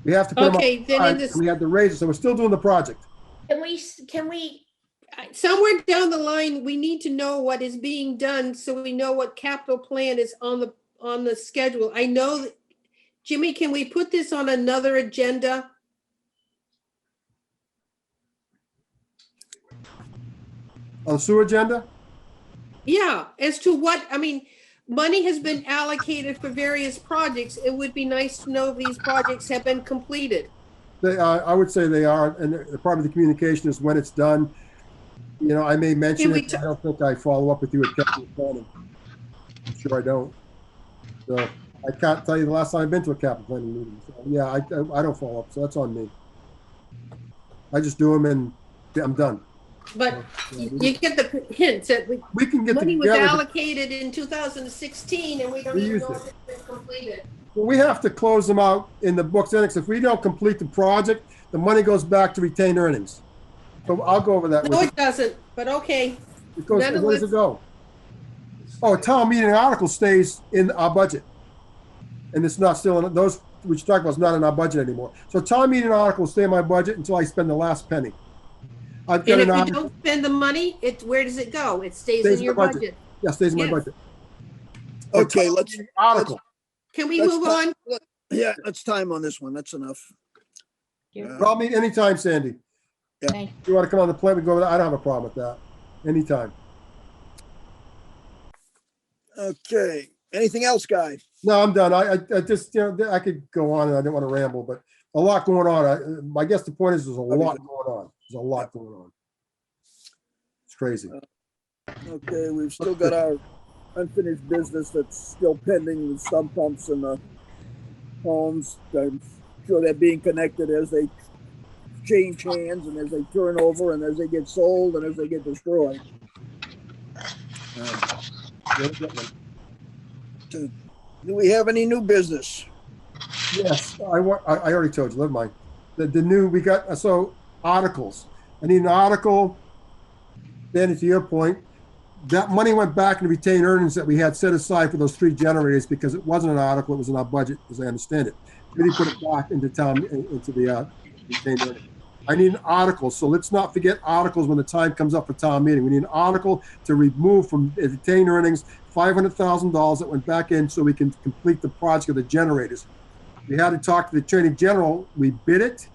We have to put them on. We had to raise it, so we're still doing the project. Can we, somewhere down the line, we need to know what is being done so we know what capital plan is on the schedule. I know that, Jimmy, can we put this on another agenda? On the sewer agenda? Yeah, as to what, I mean, money has been allocated for various projects. It would be nice to know if these projects have been completed. I would say they are, and the part of the communication is when it's done. You know, I may mention it. I don't think I follow up with you at capital planning. I'm sure I don't. So I can't tell you the last time I've been to a capital planning meeting. So, yeah, I don't follow up, so that's on me. I just do them and I'm done. But you get the hints that we can get money was allocated in 2016 and we don't even know if it's been completed. Well, we have to close them out in the books. If we don't complete the project, the money goes back to retained earnings. So I'll go over that No, with it doesn't, but okay. you. It goes, where does nonetheless- it go? Oh, town meeting article stays in our budget. And it's not still in, those we talked about is not in our budget anymore. So town meeting articles stay in my budget until I spend the last penny. I've got And an if you article, don't spend the money, where does it go? It stays Stays in in your the budget. budget. yeah, stays in my Yes. budget. Okay, Town let's, meeting Article. Can we Let's move not- on? yeah, let's time on this one. That's enough. Call me anytime, Sandy. Thank If you want to come on the plane, we go, I don't have a problem with that. Anytime. Okay, anything else, Guy? No, I'm done. I just, I could go on and I didn't want to ramble, but a lot going on. I guess the point is there's a lot going on. There's a lot going on. It's crazy. Okay, we've still got our unfinished business that's still pending, the sump pumps and the homes. I'm sure they're being connected as they change hands and as they turn over and as they get sold and as they get destroyed. Do we have any new business? Yes, I already told you, never mind. The new, we got, so articles. I need an article, Danny, to your point, that money went back in retained earnings that we had set aside for those 3 generators because it wasn't an article, it was in our budget, as I understand it. We didn't put it back into the retained earnings. I need an article, so let's not forget articles when the time comes up for town meeting. We need an article to remove from retained earnings $500,000 that went back in so we can complete the project of the generators. We had to talk to the Attorney General. We bid it,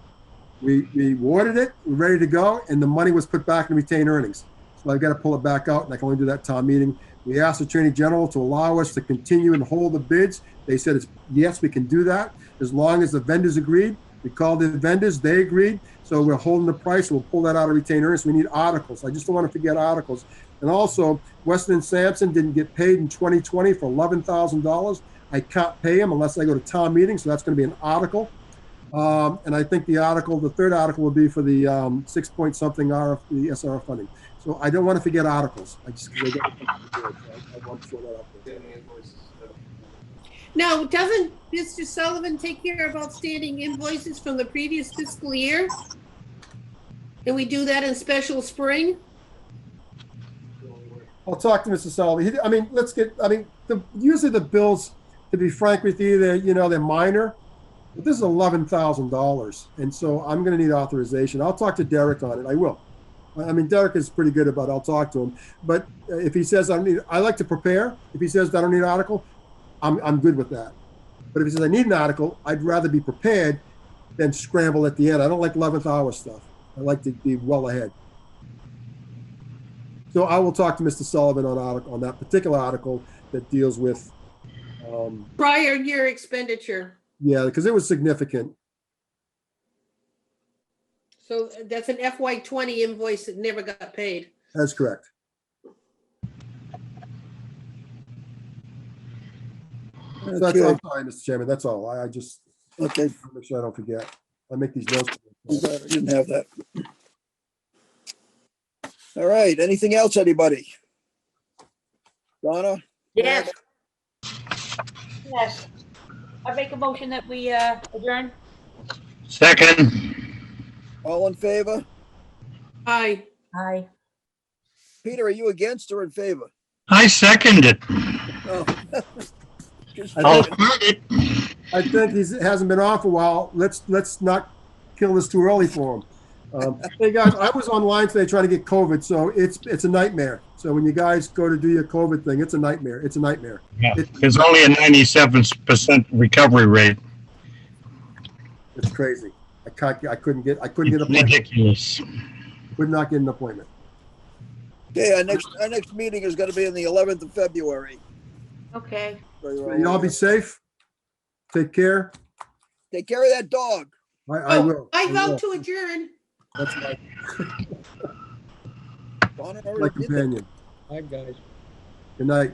we awarded it, we're ready to go, and the money was put back in retained earnings. So I've got to pull it back out, and I can only do that at town meeting. We asked the Attorney General to allow us to continue and hold the bids. They said, yes, we can do that, as long as the vendors agreed. We called the vendors, they agreed. So we're holding the price. We'll pull that out of retained earnings. We need articles. I just don't want to forget articles. And also, Weston and Sampson didn't get paid in 2020 for $11,000. I can't pay them unless I go to town meeting. So that's going to be an article. And I think the third article will be for the 6 point something the SRF funding. So I don't want to forget articles. I want to throw that out there. Now, doesn't Mr. Sullivan take care of outstanding invoices from the previous fiscal year? And we do that in special spring? I'll talk to Mr. Sullivan. Usually the bills, to be frank with you, they're minor. But this is $11,000. And so I'm going to need authorization. I'll talk to Derek on it. I will. I mean, Derek is pretty good about it. I'll talk to him. But if he says I like to prepare. If he says I don't need an article, I'm good with that. But if he says I need an article, I'd rather be prepared than scramble at the end. I don't like 11th hour stuff. I like to be well ahead. So I will talk to Mr. Sullivan on that particular article that deals with Prior year expenditure. yeah, because it was significant. So that's an FY20 invoice that never got paid. That's correct. So that's Okay, all fine, Mr. Chairman. That's all. I just okay, make sure I don't forget. I make these notes. you got it. Didn't have that. All right, anything else, anybody? Donna? Yes. Yes. I make a motion that we adjourn. Second. All in favor? Aye. Aye. Peter, are you against or in favor? I second it. Oh. Just I'll checking. third it. I think he hasn't been on for a while. Let's not kill this too early for him. Hey guys, I was online today trying to get COVID, so it's a nightmare. So when you guys go to do your COVID thing, it's a nightmare. It's a nightmare. Yeah, there's only a 97% recovery rate. It's crazy. I couldn't get an appointment. Ridiculous. Could not get an appointment. Okay, our next meeting is gonna be on the 11th of February. Okay. So you're all Y'all be safe. Take care. Take care of that dog. I will. I will. vote to adjourn. That's my Donna my already did that. companion. Hi, guys. Good night.